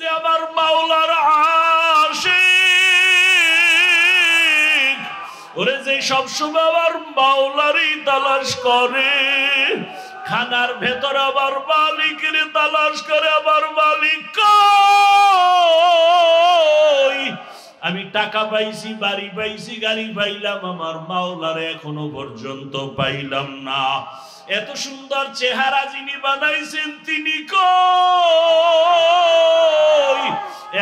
যে আমার মাওলার আশিক, ওরে যে সবসময় আমার মাওলারই তালাশ করে, খানার ভেতর আবার মালিকের তালাশ করে, আমার মালিক কই? আমি টাকা পাইছি, বাড়ি পাইছি, গাড়ি পাইলাম, আমার মাওলারে এখনো পর্যন্ত পাইলাম না। এত সুন্দর চেহারা যিনি বানাইছেন তিনি কই?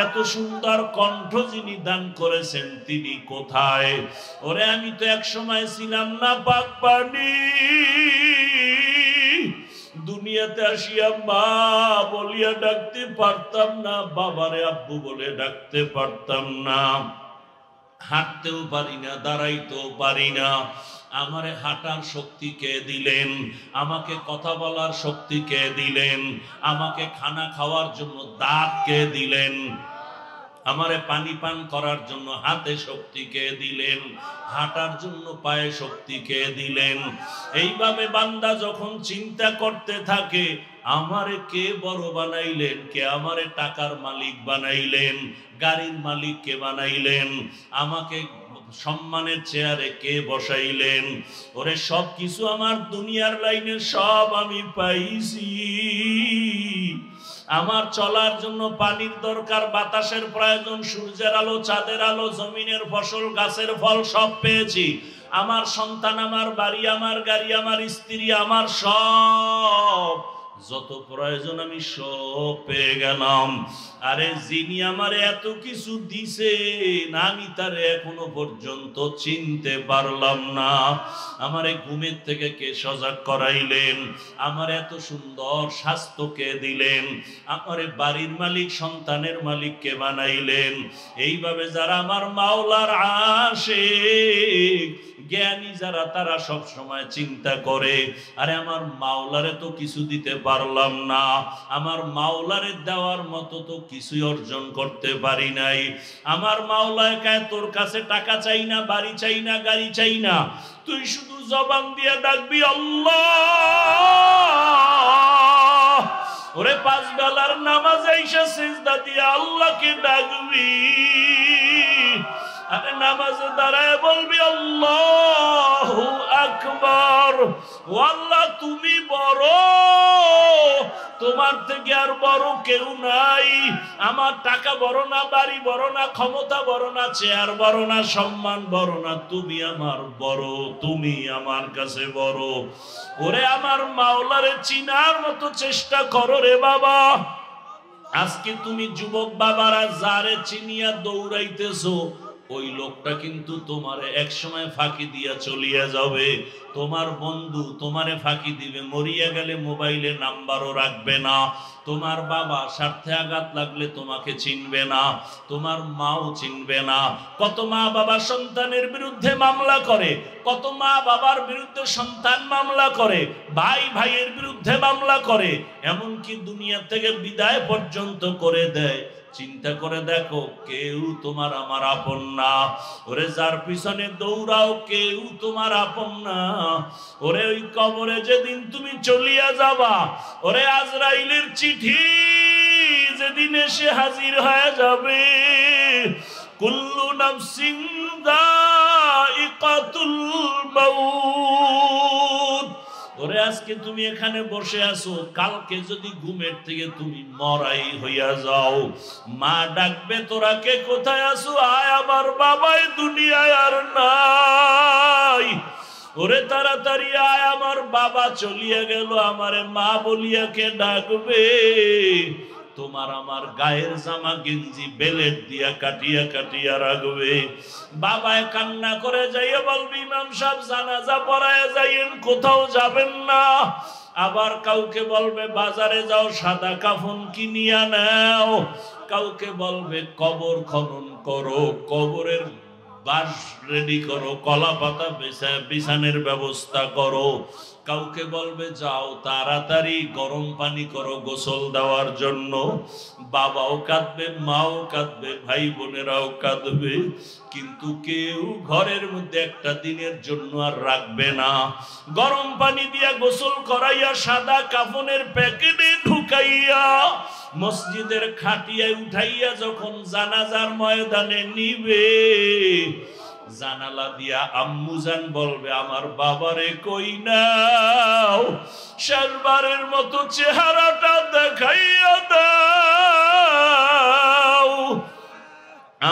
এত সুন্দর কণ্ঠ যিনি দান করেছেন তিনি কোথায়? ওরে আমি তো এক সময় ছিলাম না পাক পানি, দুনিয়াতে আসিয়া মা বলিয়া ডাকতে পারতাম না, বাবারে আব্বু বলে ডাকতে পারতাম না, হাঁটতেও পারি না, দাঁড়াইতেও পারি না। আমারে হাঁটার শক্তি কে দিলেন? আমাকে কথা বলার শক্তি কে দিলেন? আমাকে খানা খাওয়ার জন্য দাঁত কে দিলেন? আমারে পানি পান করার জন্য হাতে শক্তি কে দিলেন? হাঁটার জন্য পায়ে শক্তি কে দিলেন? এইভাবে বান্দা যখন চিন্তা করতে থাকে আমারে কে বড় বানাইলেন, কে আমারে টাকার মালিক বানাইলেন, গাড়ির মালিক কে বানাইলেন, আমাকে সম্মানের চেয়ারে কে বসাইলেন, ওরে সব কিছু আমার দুনিয়ার লাইনে সব আমি পাইছি। আমার চলার জন্য পানির দরকার, বাতাসের প্রয়োজন, সূর্যের আলো, চাঁদের আলো, জমিনের ফসল, গাছের ফল সব পেয়েছি। আমার সন্তান, আমার বাড়ি, আমার গাড়ি, আমার স্ত্রী, আমার সব যত প্রয়োজন আমি সব পেয়ে গেলাম। আরে যিনি আমার এত কিছু দিছেন আমি তার এখনো পর্যন্ত চিনতে পারলাম না। আমারে ঘুমের থেকে কে সজাগ করাইলেন? আমার এত সুন্দর স্বাস্থ্য কে দিলেন? আমারে বাড়ির মালিক, সন্তানের মালিক কে বানাইলেন? এইভাবে যারা আমার মাওলার আশিক, জ্ঞানী যারা, তারা সব সময় চিন্তা করে আরে আমার মাওলারে তো কিছু দিতে পারলাম না, আমার মাওলারে দেওয়ার মতো তো কিছুই অর্জন করতে পারি নাই। আমার মাওলা কয় তোর কাছে টাকা চাই না, বাড়ি চাই না, গাড়ি চাই না, তুই শুধু জবান দিয়ে ডাকবি আল্লাহ। ওরে পাঁচ বেলার নামাজ আইসা সিজদা দিয়ে আল্লাহকে ডাকবি, আরে নামাজে দাঁড়ায় বলবি আল্লাহু আকবার। ও আল্লাহ তুমি বড়, তোমার থেকে আর বড় কেউ নাই। আমার টাকা বড় না, বাড়ি বড় না, ক্ষমতা বড় না, চেয়ার বড় না, সম্মান বড় না, তুমি আমার বড়, তুমি আমার কাছে বড়। ওরে আমার মাওলারে চিনার মতো চেষ্টা করো রে বাবা। আজকে তুমি যুবক বাবারা যারে চিনিয়া দৌড়াইতেছো, ওই লোকটা কিন্তু তোমারে এক সময় ফাঁকি দিয়া চলিয়া যাবে। তোমার বন্ধু তোমারে ফাঁকি দিবে, মরিয়া গেলে মোবাইলে নাম্বারও রাখবে না। তোমার বাবা স্বার্থে আঘাত লাগলে তোমাকে চিনবে না, তোমার মাও চিনবে না। কত মা বাবা সন্তানের বিরুদ্ধে মামলা করে, কত মা বাবার বিরুদ্ধে সন্তান মামলা করে, ভাই ভাইয়ের বিরুদ্ধে মামলা করে, এমনকি দুনিয়া থেকে বিদায় পর্যন্ত করে দেয়। চিন্তা করে দেখো, কেউ তোমার আমার আপন না। ওরে যার পিছনে দৌড়াও কেউ তোমার আপন না। ওরে ওই কবরে যেদিন তুমি চলিয়া যাবা, ওরে আজরাইলের চিঠি যেদিন এসে হাজির হয়ে যাবে, কুল্লু নাফসিন যায়িকাতুল মাউত। ওরে আজকে তুমি এখানে বসে আছো, কালকে যদি ঘুমের থেকে তুমি মরাই হইয়া যাও, মা ডাকবে তোরা কে কোথায় আছো? আয় আমার বাবাই দুনিয়ায় আর নাই। ওরে তাড়াতাড়ি আয়, আমার বাবা চলিয়া গেল, আমারে মা বলিয়া কে ডাকবে? তোমার আমার গায়ের জামা গেঞ্জি বেলেট দিয়া কাটিয়া কাটিয়া রাখবে। বাবায় কান্না করে যাইয়া বলবি ইমাম সাহেব জানাজা পড়ায় যাইয়েন, কোথাও যাবেন না। আবার কাউকে বলবে বাজারে যাও সাদা কাফন কিনিয়া নাও, কাউকে বলবে কবর খনন করো, কবরের বাঁশ রেডি করো, কলা পাতা বিছানের ব্যবস্থা করো। কাউকে বলবে যাও তাড়াতাড়ি গরম পানি করো গোসল দেওয়ার জন্য, বাবাও কাঁদবে, মাও কাঁদবে, ভাই বোনেরাও কাঁদবে, কিন্তু কেউ ঘরের মধ্যে একটা দিনের জন্য আর রাখবে না। গরম পানি দিয়া গোসল করাইয়া সাদা কাফনের প্যাকেটে ঢুকাইয়া মসজিদের খাটিয়ায় উঠাইয়া যখন জানাজার ময়দানে নিবে, জানালা দিয়া আম্মুজান বলবে আমার বাবারে কই নাও, শেষবারের মতো চেহারাটা দেখাইয়া দাও।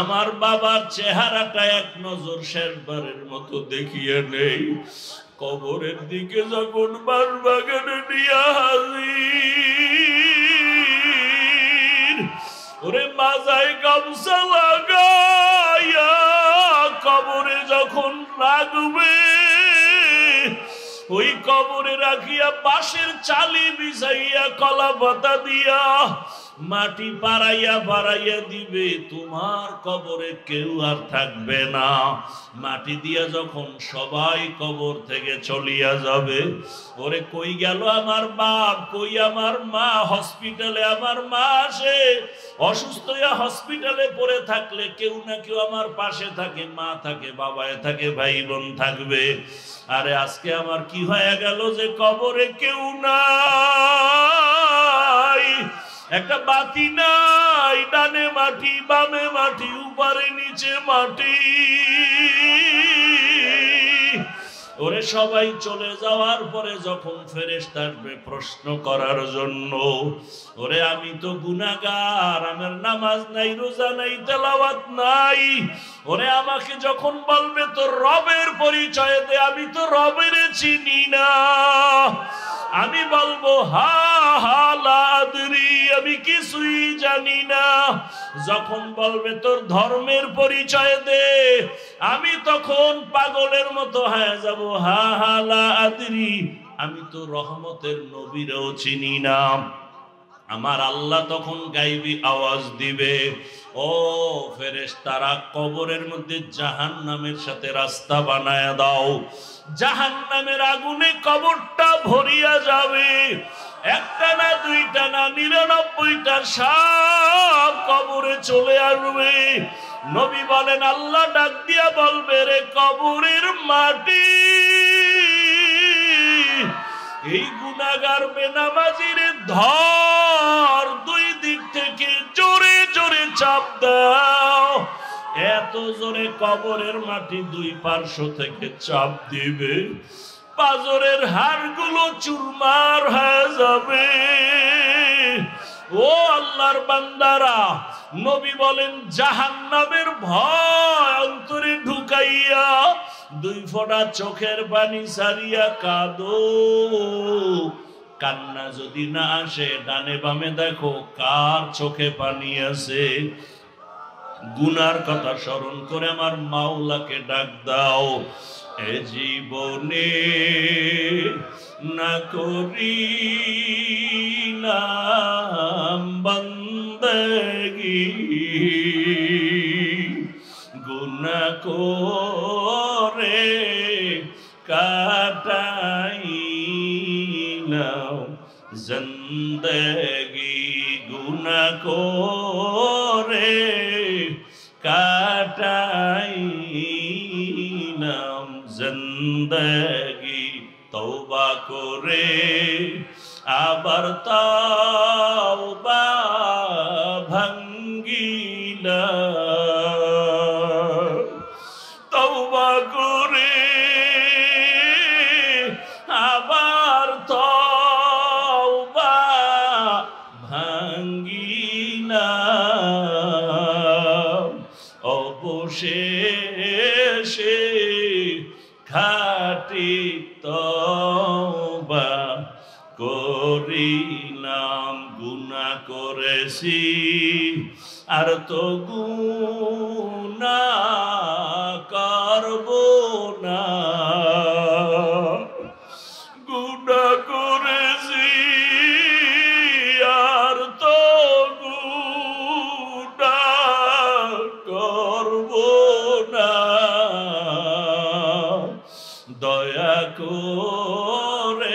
আমার বাবার চেহারাটা এক নজর শেষবারের মতো দেখিয়ে নেই। কবরের দিকে যখন বাসবাগানে নিয়া হাজির, ওরে মাজায় গামছা লাগাইয়া কবরে যখন রাখবে, ওই কবরে রাখিয়া বাঁশের চালি বিছাইয়া কলা পাতা দিয়া মাটি পাড়াইয়া পাড়াইয়া দিবে, তোমার কবরে কেউ আর থাকবে না। মাটি দিয়া যখন সবাই কবর থেকে চলিয়া যাবে, ওরে কই গেল আমার বাপ, কই আমার মা? হসপিটালে আমার মা আসে, অসুস্থ হইয়া হসপিটালে পড়ে থাকলে কেউ না কেউ আমার পাশে থাকে, মা থাকে, বাবায় থাকে, ভাই বোন থাকবে। আরে আজকে আমার কি হয়ে গেল যে কবরে কেউ নাই, একটা বাতি নাই, ডানে মাটি বামে মাটি, উপরে নিচে মাটি। ওরে সবাই চলে যাওয়ার পরে যখন ফেরেশতা আসবে প্রশ্ন করার জন্য, ওরে আমি তো গুনাহগার, আমার নামাজ নাই, রোজা নাই, তেলাওয়াত নাই, ওরে আমাকে যখন বলবে তোর রবের পরিচয় দে, আমি তো রবের চিনি না, আমি বলবো হা হা লা আদরি, আমি কিছুই জানি না। যখন বলবে তোর ধর্মের পরিচয় দে, আমি তখন পাগলের মতো হয়ে যাব, হা হা লা আদরি, আমি তো রহমতের নবীরও চিনি না। আমার আল্লাহ তখন গাইবি আওয়াজ দিবে, ও ফেরেশতারা কবরের মধ্যে জাহান্নামের সাথে রাস্তা বানায়া দাও। জাহান্নামের আগুনে কবরটা ভরিয়া যাবে, একটা না দুইটা না 99টা সাপ কবরে চলে আসবে। নবী বলেন আল্লাহ ডাক দিয়া বলবে, রে কবরের মাটি, এই গুনাহগার বেনামাজির ধর, দুই দিক থেকে জোরে জোরে চাপ দাও। এত জোরে কবরের মাটি দুই পার্শ্ব থেকে চাপ দিবে, পাজরের হাড়গুলো চুরমার হয়ে যাবে। ও আল্লাহর বান্দারা, নবী বলেন জাহান্নামের ভয় অন্তরে ঢুকাইয়া দুই ফোঁটা চোখের পানি সারিয়া কাঁদো। কান্না যদি না আসে, ডানে বামে দেখো কার চোখে পানি আছে। গুনার কথা স্মরণ করে আমার মাওলাকে ডাক দাও, এ জীবনে না করি নাম বন্দেগি, গুনাহ করে কাটাই নাও জিন্দেগি, গুনাহ করে কাটাই নাম জিন্দেগি। তওবা করে আবার তওবা ভাঙ্গিলা, তওবা করে আবার তওবা ভাঙ্গিলা, অবশেষে খাঁটি তওবা করিলাম। গুনাহ করেছি আর তো গুনাহ করব না, গুনাহ করেছি আর তো গুনাহ করব না। দয়া করে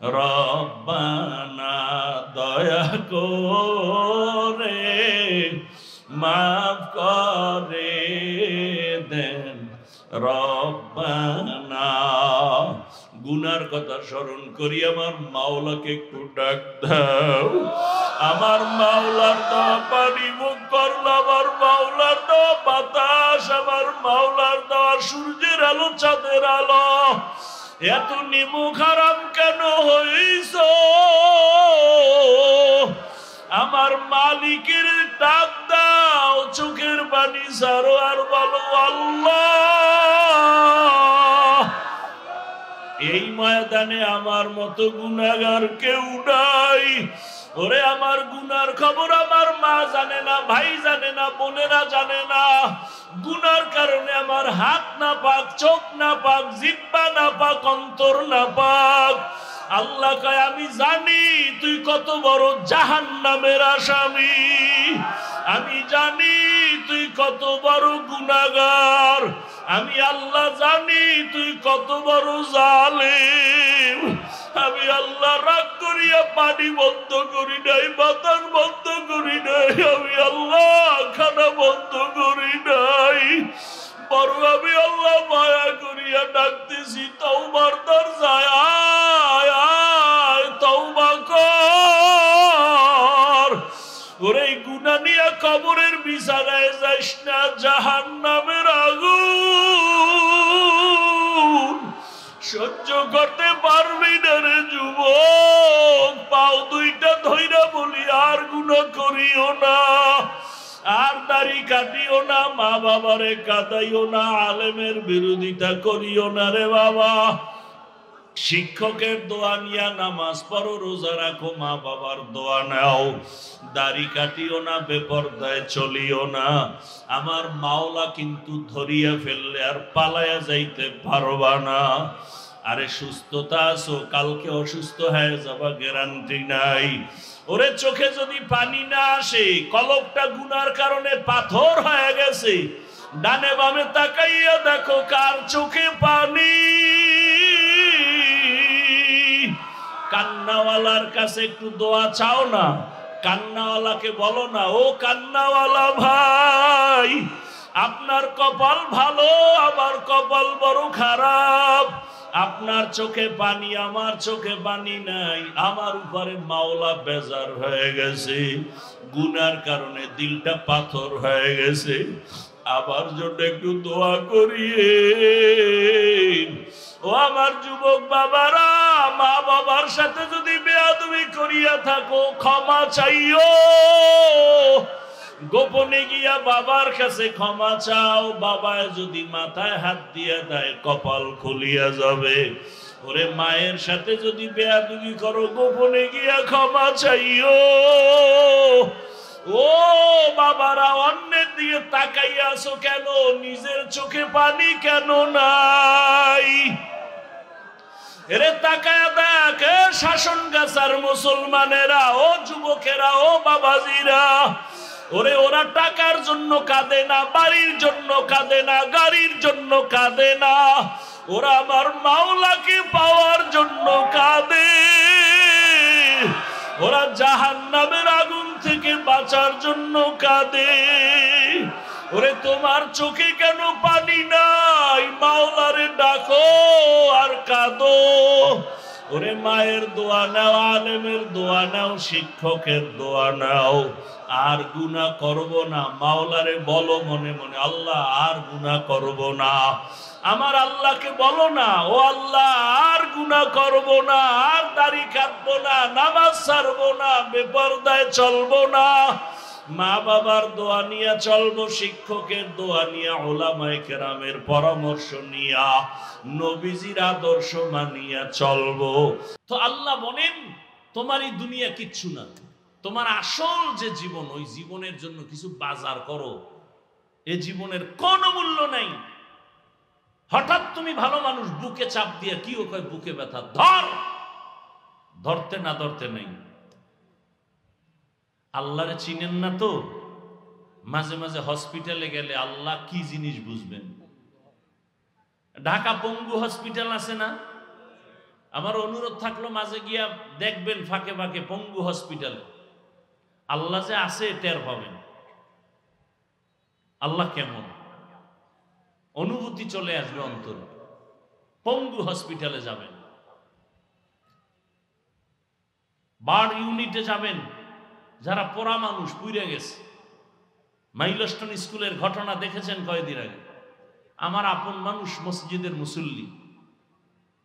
রব্বানা দয়া করে মাফ করে দেন রব্বানা। গুনার কথা স্মরণ করি আমার মাওলাকে একটু ডাক দাও। আমার মাওলার দেওয়া পানি মুখ করল, আমার মাওলার দেওয়া বাতাস, আমার মাওলার দেওয়া সূর্যের আলো, চাঁদের আলো, এত নিমুখ হারাম কেন হইছ? আমার মালিকের ডাক দাও, চোখের পানি ছাড়ো আর বলো আল্লাহ। এই ময়দানে আমার মতো গুনাহগার কেউ নাই। ওরে আমার গুনার খবর আমার মা জানে না, ভাই জানে না, বোনেরা জানে না। গুনার কারণে আমার হাত না পাক, চোখ না পাক, জিহ্বা না পাক, অন্তর না পাক। আল্লাহ কয় আমি জানি তুই কত বড় জাহান্নামের আসামি, আমি জানি তুই কত বড় গুনাহগার, আমি আল্লাহ জানি তুই কত বড় জালেম। আমি আল্লাহ রাগ করিয়া পানি বন্ধ করি নাই, বাতাস বন্ধ করি নাই, আমি আল্লাহ খানা বন্ধ করি নাই, বড় আমি আল্লাহ মায়া করিয়া ডাকতেছি তওবার দরজায়, আয় আয় তওবা কর। ওরে গুনাহ নিয়া কবরের বিছানায় যাইস না, জাহান্নামের আগুন সহ্য করতে পারবি না রে যুবক। পাও দুইটা ধইরা বলি আর গুনাহ করিও না, আর দাড়ি কাটিও না, মা বাবারে কাঁদাইও না, আলেমের বিরোধিতা করিও না রে বাবা। শিক্ষকের দোয়া নিয়া নামাজ পড়ো, রোজা রাখো, মা বাবার দোয়া নাও, দাড়ি কাটিও না, বেপরদায় চলিও না। আমার মাওলা কিন্তু ধরিয়া ফেললে আর পালায়া যাইতে পারবা না। আরে সুস্থতা আছো, কালকে অসুস্থ হয়ে যাবা গ্যারান্টি নাই। ওরে চোখে যদি পানি না আসে, কলবটা গুনার কারণে পাথর হয়ে গেছে, ডানে বামে তাকাইয়া দেখো কার চোখে পানি। কান্নাওয়ালার কাছে একটু দোয়া চাও না, কান্নাওয়ালাকে বলো না, ও কান্নাওয়ালা ভাই আপনার কপাল ভালো, আমার কপাল বড় খারাপ। আপনার চোখে পানি, আমার চোখে পানি নাই, আমার উপরে মাওলা বেজার হয়ে গেছে, গুনার কারণে দিলটা পাথর হয়ে গেছে, আমার জন্য একটু দোয়া করিয়ে। ও আমার যুবক বাবারা, মা বাবার সাথে যদি বেয়াদবি করিয়া থাকো ক্ষমা চাইও, গোপনে গিয়া বাবার কাছে ক্ষমা চাও। বাবায় যদি মাথায় হাত দিয়ে দেয় কপাল খুলিয়া যাবে। ওরে মায়ের সাথে যদি বেয়াদবি করো গোপনে গিয়া ক্ষমা চাইও। ও বাবারা, অন্যের দিয়ে তাকাইয়া আছো কেন? নিজের চোখে পানি কেন নাই? এরে তাকায়া দেখ, শাসন গাছার মুসলমানেরা, ও যুবকেরা, ও বাবাজিরা, ওরে ওরা টাকার জন্য কাঁদে না, বাড়ির জন্য কাঁদে না, গাড়ির জন্য কাঁদে না, ওরা আমার মাওলাকে পাওয়ার জন্য কাঁদে। ওরা জাহান্নামের আগুন থেকে বাঁচার জন্য কাঁদে। ওরে তোমার চোখে কেন পানি নাই? মাওলারে ডাকো আর কাঁদো। ওরে মায়ের দোয়া নাও, আলেমের দোয়া নাও, শিক্ষকের দোয়া নাও, আর গুনাহ করব না। মাওলারে বলো মনে মনে, আল্লাহ আর গুনাহ করব না। আমার আল্লাহকে বলো না, ও আল্লাহ আর গুনাহ করব না, আর দাড়ি কাটবো না, নামাজ ছাড়বো না, বেপরদায় চলবো না, মা বাবার দোয়া নিয়ে চলবো, শিক্ষকের দোয়া নিয়ে, উলামায়ে কেরামের পরামর্শ নিয়া, নবীজির আদর্শ মানিয়া চলবো। তো আল্লাহ বলেন তোমার এই দুনিয়া কিচ্ছু না, তোমার আসল যে জীবন, ওই জীবনের জন্য কিছু বাজার করো। এ জীবনের কোনো মূল্য নাই। হঠাৎ তুমি ভালো মানুষ, বুকে চাপ দিয়ে কি ও কয় বুকে ব্যথা, ধর, ধরতে না ধরতে নেই। আল্লাহরে চিনেন না তো, মাঝে মাঝে হসপিটালে গেলে আল্লাহ কি জিনিস বুঝবেন। ঢাকা পঙ্গু হসপিটাল আছে না, আমার অনুরোধ থাকলো মাঝে গিয়া দেখবেন ফাঁকে ফাঁকে পঙ্গু হসপিটালে, আল্লাহ যে আছে টের পাবেন। আল্লাহ কেমন অনুভূতি চলে আসবে অন্তরে। পঙ্গু হসপিটালে যাবেন, বার্ড ইউনিটে যাবেন, যারা পোড়া মানুষ পুড়ে গেছে। মাইলস্টোন স্কুলের ঘটনা দেখেছেন কয়েকদিন আগে। আমার আপন মানুষ মসজিদের মুসল্লি,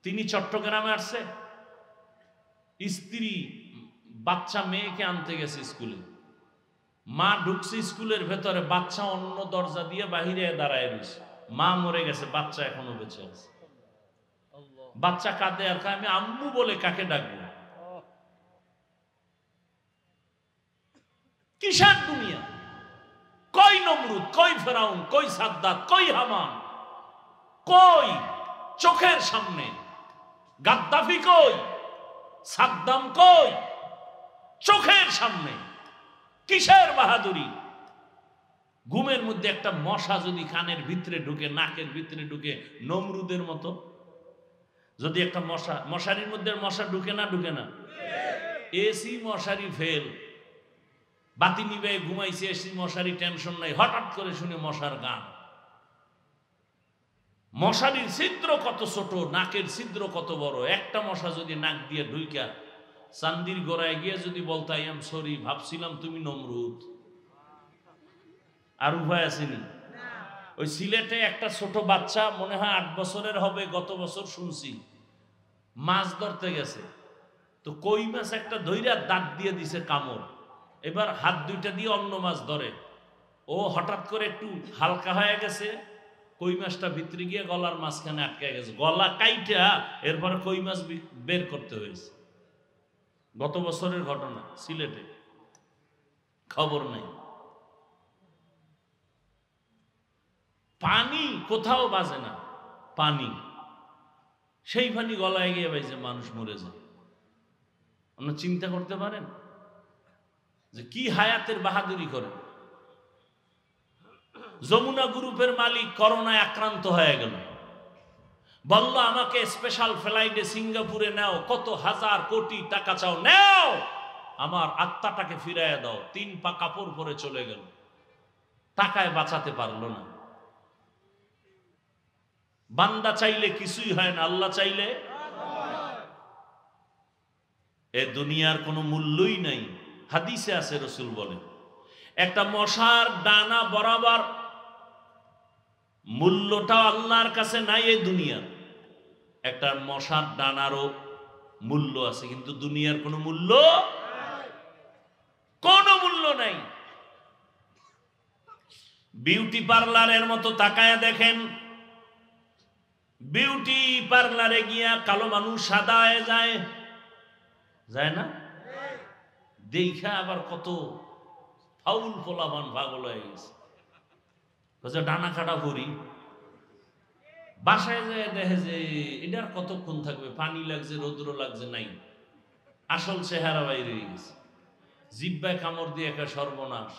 তিনি চট্টগ্রামে আসছে, স্ত্রী বাচ্চা মেয়েকে আনতে গেছে স্কুলে। মা ঢুকছে স্কুলের ভেতরে, বাচ্চা অন্য দরজা দিয়ে বাহিরে দাঁড়ায় রয়েছে। মা মরে গেছে, বাচ্চা এখনো বেঁচে আছে। বাচ্চা কাঁদে আর আমি আম্মু বলে কাকে ডাকবো? কিসের দুনিয়া? কই নমরুদ, কই ফেরাউন, কই সাদ্দাত, কই হামান, কই চোখের সামনে? গাদ্দাফি কই, সাদ্দাম কই? চোখের সামনে কিসের বাহাদুরি? ঘুমের মধ্যে একটা মশা যদি কানের ভিতরে ঢুকে, নাকের ভিতরে ঢুকে, নমরুদের মতো যদি একটা মশারির মধ্যে মশা ঢুকে না, ঢুকে না? এসি মশারি ফেল, বাতি নিবে ঘুমাইছে, এসি মশারি টেনশন নাই, হঠাৎ করে শুনে মশার গান। মশারির ছিদ্র কত ছোট, নাকের ছিদ্র কত বড়। একটা মশা যদি নাক দিয়ে ঢুইকা চান্দির গোড়ায় গিয়ে যদি বলতো আই এম সরি, ভাবছিলাম তুমি নমরুদ, আর উপায় আসেনি। ওই সিলেটে একটা ছোট বাচ্চা, মনে হয় 8 বছরের হবে, গত বছর শুনছি, মাছ ধরতে গেছে, তো কই মাছ একটা ধইরা দাঁত দিয়ে দিছে কামড়। এবার হাত দুইটা দিয়ে অন্য মাছ ধরে, ও হঠাৎ করে একটু হালকা হয়ে গেছে, কই মাছটা ভিতরে গিয়ে গলার মাঝখানে আটকে গেছে, গলা কাইটা এরপরে কই মাছ বের করতে হয়েছে। গত বছরের ঘটনা সিলেটে, খবর নেই। পানি কোথাও বাজে না, পানি, সেই পানি গলায় গিয়ে বাইছে, মানুষ মরে যায়। আপনারা চিন্তা করতে পারেন যে কি হায়াতের বাহাদুরি করে। যমুনা গ্রুপের মালিক করোনায় আক্রান্ত হয়ে গেল, বলল আমাকে স্পেশাল ফ্লাইটে সিঙ্গাপুরে নাও, কত হাজার কোটি টাকা চাও নাও, আমার আত্মাটাকে ফিরাইয়া দাও। 3 পা কাপড় পরে চলে গেল, টাকায় বাঁচাতে পারলো না। বান্দা চাইলে কিছুই হয় না, আল্লাহ চাইলে। এ দুনিয়ার কোনো মূল্যই নাই। হাদিসে আছে, রাসূল বলেন একটা মশার ডানা বরাবর মূল্যটা আল্লাহর কাছে নাই। এই দুনিয়ার একটা মশার ডানারও মূল্য আছে, কিন্তু দুনিয়ার কোনো মূল্য নাই। বিউটি পার্লারের মতো তাকায়া দেখেন, বিউটি পার্লারে গিয়া কালো মানুষ সাদা হয়ে যায়, যায় না? দেখা আবার কত ফাউল পোলাবান পাগল হয়ে গেছে, ডানা কাটা ভরি। বাসায় যায় দেখে যে এটার কতক্ষণ থাকবে, পানি লাগছে, রৌদ্র লাগছে, নাই, আসল চেহারা বাইরে গেছে। জিব্বায় কামড় দিয়ে একটা সর্বনাশ,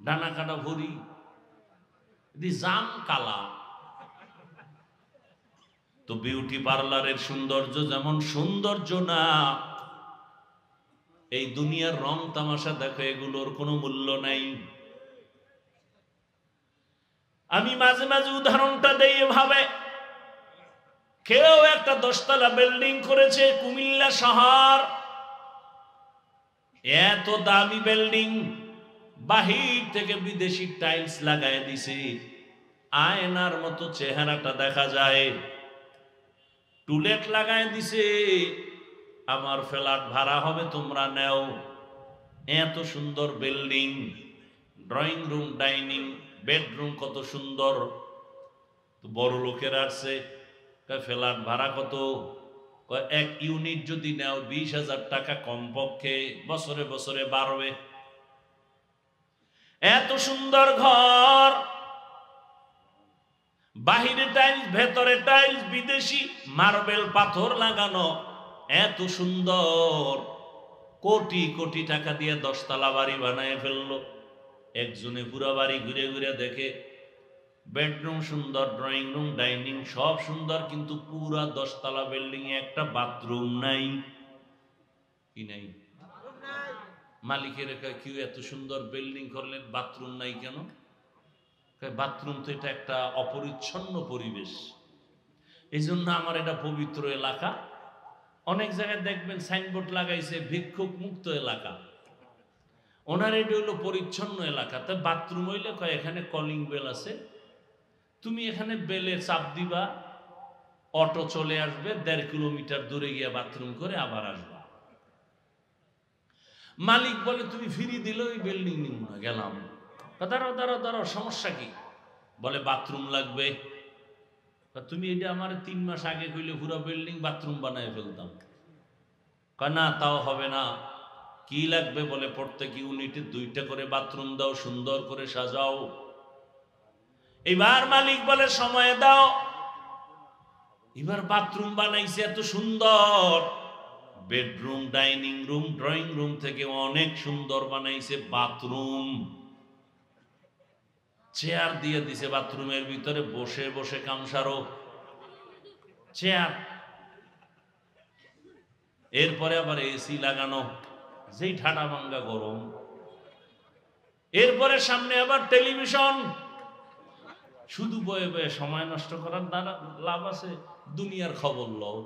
ডানা কাটা ভরি, জাম কালা। তো বিউটি পার্লারের সৌন্দর্য যেমন সৌন্দর্য না, এই দুনিয়ার রং তামাশা দেখো, এগুলোর কোনো মূল্য নাই। আমি মাঝে মাঝে উদাহরণটা দেই এভাবে, কেউ একটা 10 তলা বিল্ডিং করেছে কুমিল্লা শহর, এত দামি বিল্ডিং, বাহির থেকে বিদেশি টাইলস লাগায় দিছে, আয়নার মতো চেহারাটা দেখা যায়, টুলেট লাগায় দিছে, আমার ফ্ল্যাট ভাড়া হবে, তোমরা নেও। এত সুন্দর building, drawing room, dining, bedroom কত সুন্দর। তো বড় লোকের আসছে, ফ্ল্যাট ভাড়া কত? 1 ইউনিট যদি নেও 20,000 টাকা কমপক্ষে, বছরে বছরে বাড়বে। এত সুন্দর ঘর, বাহিরে টাইলস, ভেতরে টাইলস, বিদেশি মার্বেল পাথর লাগানো, এত সুন্দর, কোটি কোটি টাকা দিয়ে 10 তলা বাড়ি বানায় ফেললো। একজনে পুরো বাড়ি ঘুরে ঘুরে দেখে, বেডরুম সুন্দর, ড্রয়িং রুম, ডাইনিং সব সুন্দর, কিন্তু পুরা 10 তলা বিল্ডিং এ একটা বাথরুম নাই। কি নাই? মালিকের কেউ এত সুন্দর বিল্ডিং করলেন, বাথরুম নাই কেন? বাথরুম তো এটা একটা অপরিচ্ছন্ন পরিবেশ, এই জন্য আমার এটা পবিত্র এলাকা। অনেক জায়গায় দেখবেন সাইনবোর্ড লাগাইছে ভিক্ষুক মুক্ত এলাকা, ওনার এটা হইলো পরিচ্ছন্ন এলাকা। তা বাথরুম হইলে কয় এখানে কলিং বেল আছে, তুমি এখানে বেলে চাপ দিবা, অটো চলে আসবে, 1.5 কিলোমিটার দূরে গিয়ে বাথরুম করে আবার আসবা। মালিক বলে তুমি ফ্রি দিলে ওই বিল্ডিং নিব না, গেলাম। দাঁড়াও দাঁড়াও দাঁড়াও, সমস্যা কি? বলে বাথরুম লাগবে। তুমি এটা আমার 3 মাস আগে কইলে পুরো বিল্ডিং বাথরুম বানায় ফেলতাম। কয় না, তাও হবে না। কি লাগবে? বলে প্রত্যেক ইউনিটে 2টা করে বাথরুম দাও, সুন্দর করে সাজাও। এবার মালিক বলে সময় দাও। এবার বাথরুম বানাইছে এত সুন্দর, bedroom, dining room, drawing room থেকে অনেক সুন্দর বানাইছে বাথরুম। চেয়ার দিয়ে দিছে বাথরুমের ভিতরে, বসে বসে কামসারো চেয়ার। এরপরে আবার এসি লাগানো, যেই ঠাডা ভাঙ্গা গরম। এরপরে সামনে আবার টেলিভিশন। শুধু বয়ে বয়ে সময় নষ্ট করার দ্বারা লাভ আছে? দুনিয়ার খবর লও।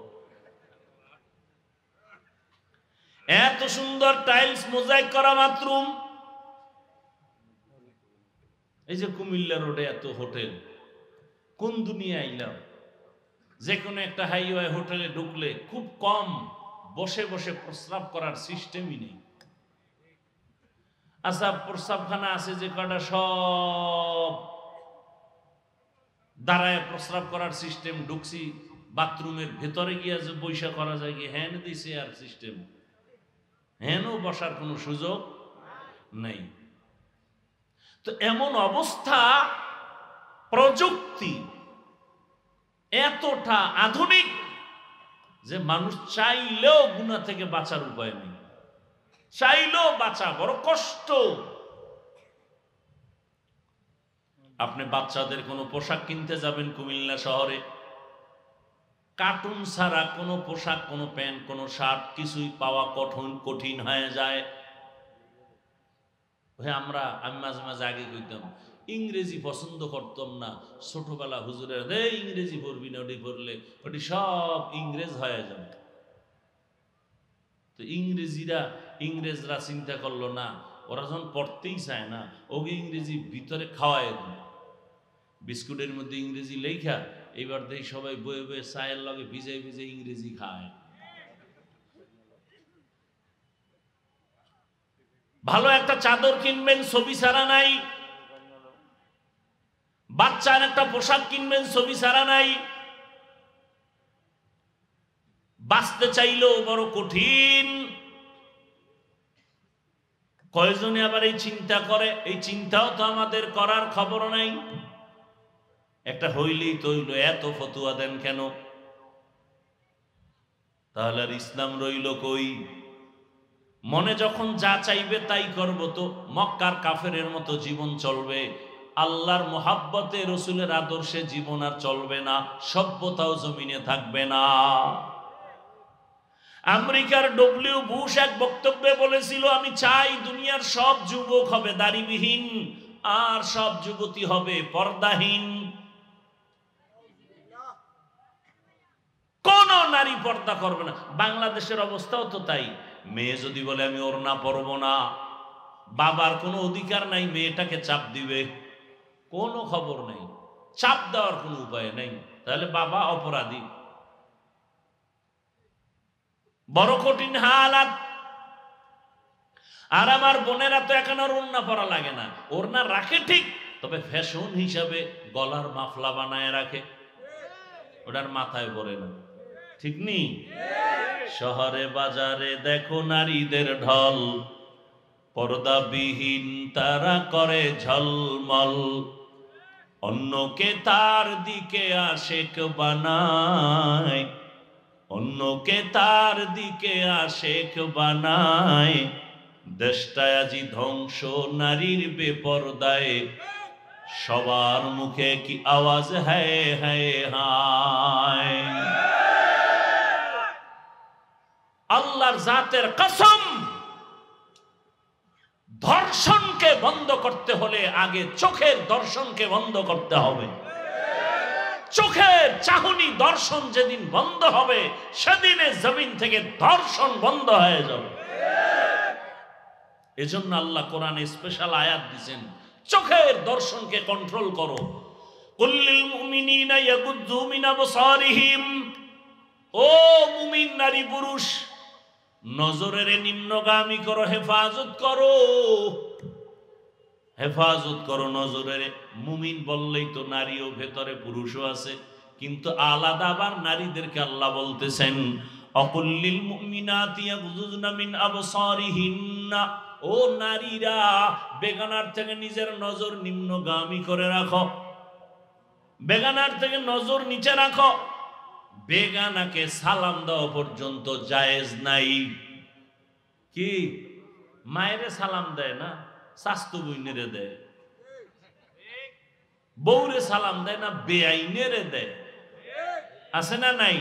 এত সুন্দর টাইলস মোজাইক করা বাথরুম। এই যে কুমিল্লা রোডে এত হোটেল, কোন দুনিয়া আইলাম? যে কোনো একটা হাইওয়ে হোটেলে ঢুকলে খুব কম বসে বসে প্রস্রাব করার সিস্টেমই নেই। আচ্ছা, প্রস্রাবখানা আছে যে কটা, সব দাঁড়ায় প্রস্রাব করার সিস্টেম। ঢুকছি বাথরুমের ভেতরে গিয়া যে বৈশা করা যায় কি? হ্যান দিছে আর সিস্টেম, হ্যানও বসার কোনো সুযোগ নেই। তো এমন অবস্থা, প্রযুক্তি এতটা আধুনিক যে মানুষ চাইলেও গুনাহ থেকে বাঁচার উপায় নেই। চাইলেও বাঁচা বড় কষ্ট। আপনি বাচ্চাদের কোনো পোশাক কিনতে যাবেন কুমিল্লা শহরে, কার্টুন ছাড়া কোনো পোশাক, কোনো প্যান্ট, কোনো শার্ট কিছুই পাওয়া কঠিন হয়ে যায়। আমি মাঝে মাঝে আগে কইতাম ইংরেজি পছন্দ করতাম না। ছোটবেলা হুজুরের ইংরেজি পড়বি না, ওটি পড়লে ওটি সব ইংরেজ হয়ে যাবে। তো ইংরেজরা চিন্তা করলো না, ওরা যখন পড়তেই চায় না, ওকে ইংরেজি ভিতরে খাওয়ায় দিল। বিস্কুটের মধ্যে ইংরেজি লেখা, এইবার দেখি সবাই বয়ে বয়ে চায়ের লগে ভিজে ভিজে ইংরেজি খায়। ভালো একটা চাদর কিনবেন, ছবি ছাড়া নাই। বাচ্চার একটা পোশাক কিনবেন, ছবি ছাড়া নাই। বাঁচতে চাইলেও বড় কঠিন। কয়জনে আবার এই চিন্তা করে? এই চিন্তাও তো আমাদের করার খবর নাই। একটা হইলেই তো হইল, এত ফতুয়া দেন কেন? তাহলে আর ইসলাম রইল কই? মনে যখন যা চাইবে তাই করব, তো মক্কার কাফেরের মতো জীবন চলবে। আল্লাহর মোহাব্বতে, রসুলের আদর্শে জীবন আর চলবে না, সভ্যতাও জমিনে থাকবে না। আমেরিকার ডব্লিউ বুশ এক বক্তব্যে বলেছিল, আমি চাই দুনিয়ার সব যুবক হবে দাড়িবিহীন, আর সব যুবতী হবে পর্দাহীন। কোন নারী পর্দা করবে না। বাংলাদেশের অবস্থাও তো তাই। মেয়ে যদি বলে আমি ওড়না পরবো না, বাবার কোনো অধিকার নাই মেয়েটাকে চাপ দিবে, কোনো খবর নেই, চাপ দেওয়ার কোনো উপায় নেই। তাহলে বাবা অপরাধী। বড় কঠিন হালাত। আর আমার বোনেরা তো এখন আর ওড়না পরা লাগে না। ওড়না রাখে ঠিক, তবে ফ্যাশন হিসাবে গলার মাফলা বানায় রাখে, ওটার মাথায় পরে না। ঠিক নি? শহরে বাজারে দেখো নারীদের ঢল, পর্দাবিহীন তারা করে ঝলমল। অন্যকে তার দিকে আশেক বানায়, অন্যকে তার দিকে আশেক বানায়। দেশটা আজি ধ্বংস নারীর বেপরদায়, সবার মুখে কি আওয়াজ হায় হায় হায়। আল্লাহর জাতের কসম, ধর্ষণকে বন্ধ করতে হলে আগে চোখের দর্শনকে বন্ধ করতে হবে। চোখের চাহনি দর্শন যেদিন বন্ধ হবে, সেদিনে জমিন থেকে দর্শন বন্ধ হয়ে যাবে। এজন্য আল্লাহ কোরআনে স্পেশাল আয়াত দিয়েছেন, চোখের দর্শনকে কন্ট্রোল করো। কুল্লিল মুমিনিনা ইয়াগুদ্দু মিন আবসারিহিম, ও মুমিন নারী পুরুষ, নজরের নিম্নগামী করো, হেফাজত করো, হেফাজত করো নজরের। মুমিন বললেই তো নারীও ভেতরে পুরুষও আছে, কিন্তু আলাদা আবার নারীদেরকে আল্লাহ বলতেছেন অকুল্লিল মুমিনাতি ইয়াগুযুযনা মিন আবসারিহিন্না, ও নারীরা বেগানার থেকে নিজের নজর নিম্নগামী করে রাখো, বেগানার থেকে নজর নিচে রাখো। বেগানাকে সালাম দেওয়া পর্যন্ত জায়েজ নাই। কি মায়েরে সালাম দেয় না, শাস্তু বইনেরে দেয়, বউরে সালাম দেয় না, বেআইনেরে দেয়, আছে না নাই?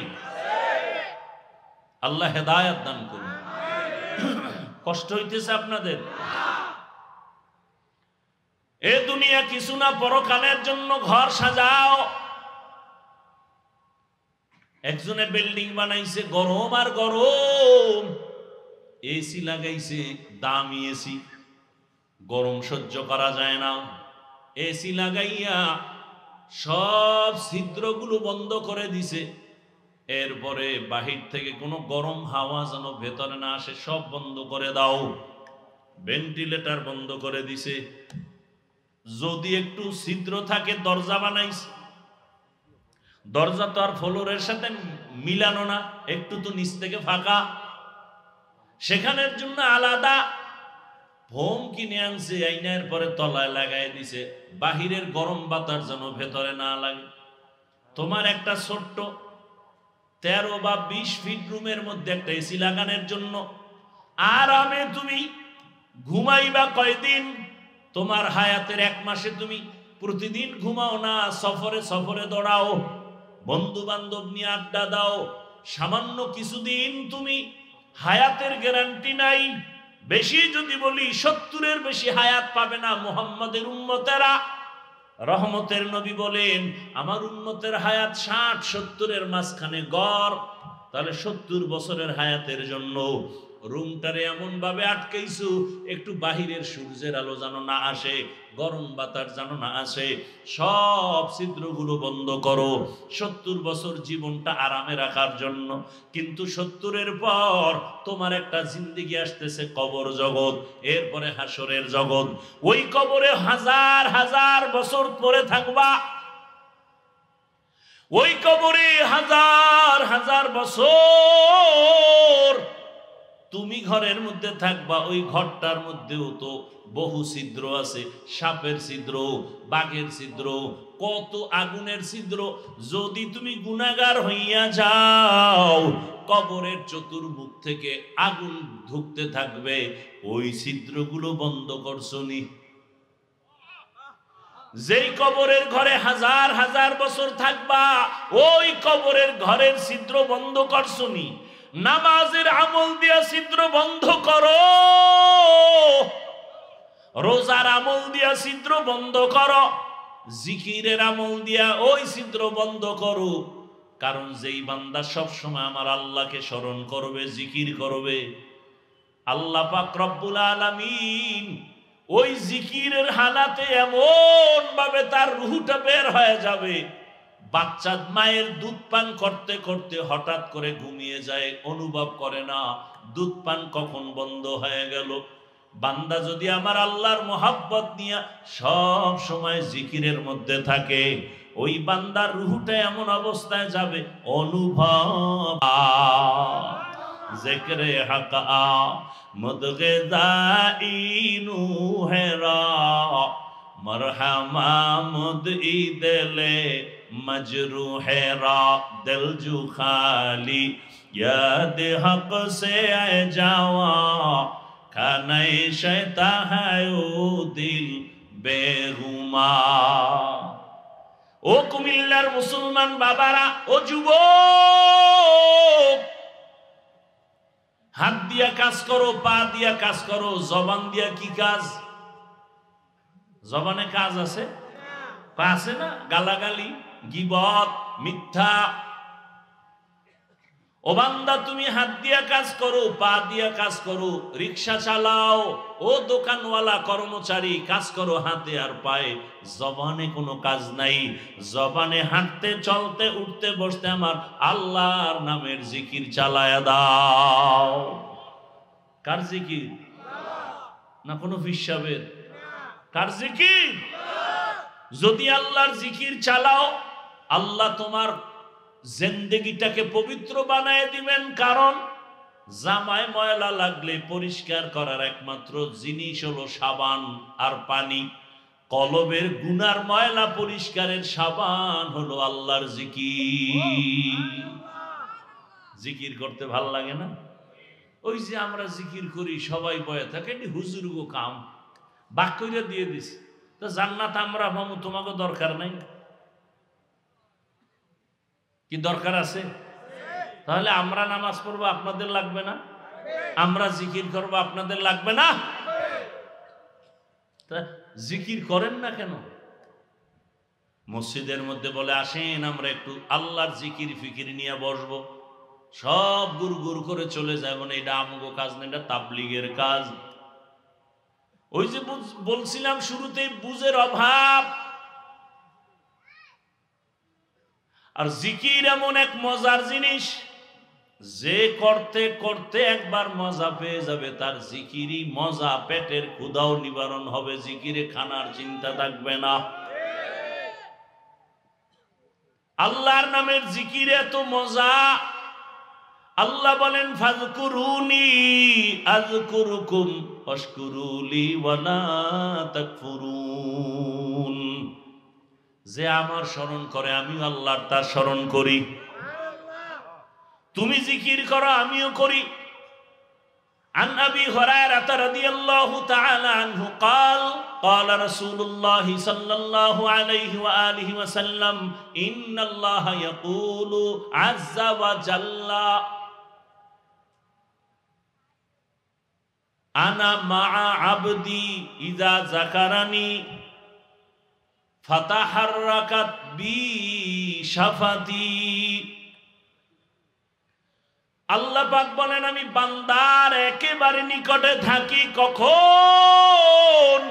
আল্লাহ হেদায়েত দান করুন। কষ্ট হইতেছে আপনাদের? এ দুনিয়া কিছু না, পরকালের জন্য ঘর সাজাও। একজনে বিল্ডিং বানাইছে, গরম আর গরম, এসি লাগাইছে, দামি এসি, গরম সহ্য করা যায় না। এসি লাগাইয়া সব ছিদ্রগুলো বন্ধ করে দিছে, এরপরে বাহির থেকে কোনো গরম হাওয়া যেন ভেতরে না আসে, সব বন্ধ করে দাও। ভেন্টিলেটর বন্ধ করে দিছে, যদি একটু ছিদ্র থাকে দরজা বানাইছে, দরজা তো আর ফ্লোরের সাথে মিলানো না, একটু তো নিচ থেকে ফাঁকা, সেখানের জন্য আলাদা ফোম কিনে আনছে, আইনার পরে তলায় লাগাই দিছে, বাহিরের গরম বাতাস যেন ভেতরে না লাগে। তোমার একটা ছোট্ট 13 বা 20 ফিট রুমের মধ্যে একটা এসি লাগানোর জন্য আরামে তুমি ঘুমাইবা কয়দিন? তোমার হায়াতের 1 মাসে তুমি প্রতিদিন ঘুমাও না, সফরে সফরে দৌড়াও, বন্ধু বান্ধব নিয়ে আড্ডা দাও, সামান্য কিছুদিন তুমি হায়াতের গ্যারান্টি নাই। বেশি যদি বলি 70-এর বেশি হায়াত পাবে না মুহাম্মাদের উম্মতেরা। রহমতের নবী বলেন আমার উম্মতের হায়াত 60-70-এর মাঝখানে গড়। তাহলে 70 বছরের হায়াতের জন্য রুমটারে এমন ভাবে আটকাইছো, একটু বাহিরের সূর্যের আলো যেন না আসে, গরম বাতাস যেন না আসে, সব ছিদ্রগুলো বন্ধ করো 70 বছর জীবনটা আরামে রাখার জন্য। কিন্তু 70-এর পর তোমার একটা জিন্দেগি আসতেছে, কবর জগৎ, এরপরে হাসরের জগৎ। ওই কবরে হাজার হাজার বছর পরে থাকবা, ওই কবরে হাজার হাজার বছর তুমি ঘরের মধ্যে থাকবা। ওই ঘরটার মধ্যেও তো বহু ছিদ্র আছে, সাপের ছিদ্র, বাঘের ছিদ্র, কত আগুনের ছিদ্র। যদি তুমি গুনাহগার হইয়া যাও, কবরের চতুর্মুখ থেকে আগুন ঢুকতে থাকবে, ওই ছিদ্রগুলো বন্ধ করছনি। যেই কবরের ঘরে হাজার হাজার বছর থাকবা, ওই কবরের ঘরের ছিদ্র বন্ধ করছনি। নামাজের আমল দিয়া ছিদ্র বন্ধ করো, রোজার আমল দিয়া ছিদ্র বন্ধ করো, জিকিরের আমল দিয়া ওই ছিদ্র বন্ধ করো। কারণ যেই বান্দা সব সময় আমার আল্লাহকে স্মরণ করবে, জিকির করবে, আল্লাহ পাক রব্বুল আলামিন ওই জিকিরের হালাতে এমন ভাবে তার রূহটা বের হয়ে যাবে, বাচ্চা মায়ের দুধ পান করতে করতে হঠাৎ করে ঘুমিয়ে যায়, অনুভব করে না দুধ পান কখন বন্ধ হয়ে গেল। বান্দা যদি আমার আল্লাহর মোহাব্বত নিয়ে সব সময় জিকিরের মধ্যে থাকে, ওই বান্দার রূহটা এমন অবস্থায় যাবে, অনুভব জিক্রে হক মুদগদাইনু হেরা মরহমা মুদই দিলে মজরুহেরা দিল জু খালি याद हक से आए जावा खाने शैता है ओ दिल বেহুমা। ও কুমিল্লার মুসলমান বাবারা, ও যুবক, হাত দিয়া কাজ করো, পা দিয়া কাজ করো, জবান দিয়া কি কাজ? জবানে কাজ আছে? পা আছে না? গালাগালি, গীবত, মিথ্যা। ও বান্দা, তুমি হাত দিয়া কাজ করো, পা দিয়া কাজ করো, রিক্সা চালাও, ও দোকানওয়ালা কর্মচারী কাজ করো হাতে আর পায়ে, জবানে কোনো কাজ নাই। জবানে হাঁটতে চলতে উঠতে বসতে আমার আল্লাহর নামের জিকির চালায়া দাও। কার জিকির? না কোনো হিসাবের? কার জিকির? যদি আল্লাহর জিকির চালাও, আল্লাহ তোমার জিন্দেগিটাকে পবিত্র বানায় দিবেন। কারণ জামায় ময়লা লাগলে পরিষ্কার করার একমাত্র জিনিস হলো সাবান আর পানি। কলবের গুনার ময়লা পরিষ্কারের সাবান হলো আল্লাহর জিকির। জিকির করতে ভাল লাগে না? ওই যে আমরা জিকির করি, সবাই বয়ে থাকে, এটি হুজুর গো কাম, বাক্যটা দিয়ে দিস, তো জান্নাত আমরা পাবো, তোমাকে দরকার নাই। কি দরকার আছে? তাহলে আমরা নামাজ পড়বো, আপনাদের লাগবে না? আমরা জিকির করবো, আপনাদের লাগবে না? তা জিকির করেন না কেন? মসজিদের মধ্যে বলে আসেন আমরা একটু আল্লাহর জিকির ফিকির নিয়ে বসবো, সব গুড় গুড় করে চলে যায়, মানে এটা আমগো কাজ না, এটা তাবলীগের কাজ। ওই যে বলছিলাম শুরুতেই, বুঝের অভাব। আর জিকির এমন এক মজার জিনিস, যে করতে করতে একবার মজা পেয়ে যাবে, তার জিকিরই মজা, পেটের ক্ষুধাও নিবারণ হবে, জিকিরে খানার চিন্তা থাকবে না। আল্লাহর নামের জিকিরে এত মজা। আল্লাহ বলেন ফাযকুরুনি আযকুরুকুম ওয়াশকুরুলি ওয়ালা তাকফুরুন। যে আমার স্মরণ করে আমিও আল্লাহর তার স্মরণ করি। তুমি জিকির করো, আমিও করি। عن أبي هريرة رضي الله تعالى عنه قال قال رسول الله صلى الله عليه وآله وسلم إن الله يقول عز وجل أنا مع عبدي إذا ذكرني فتحركت بي شفتي। আল্লাহ পাক বলেন, আমি বান্দার একেবারে নিকটে থাকি কখন?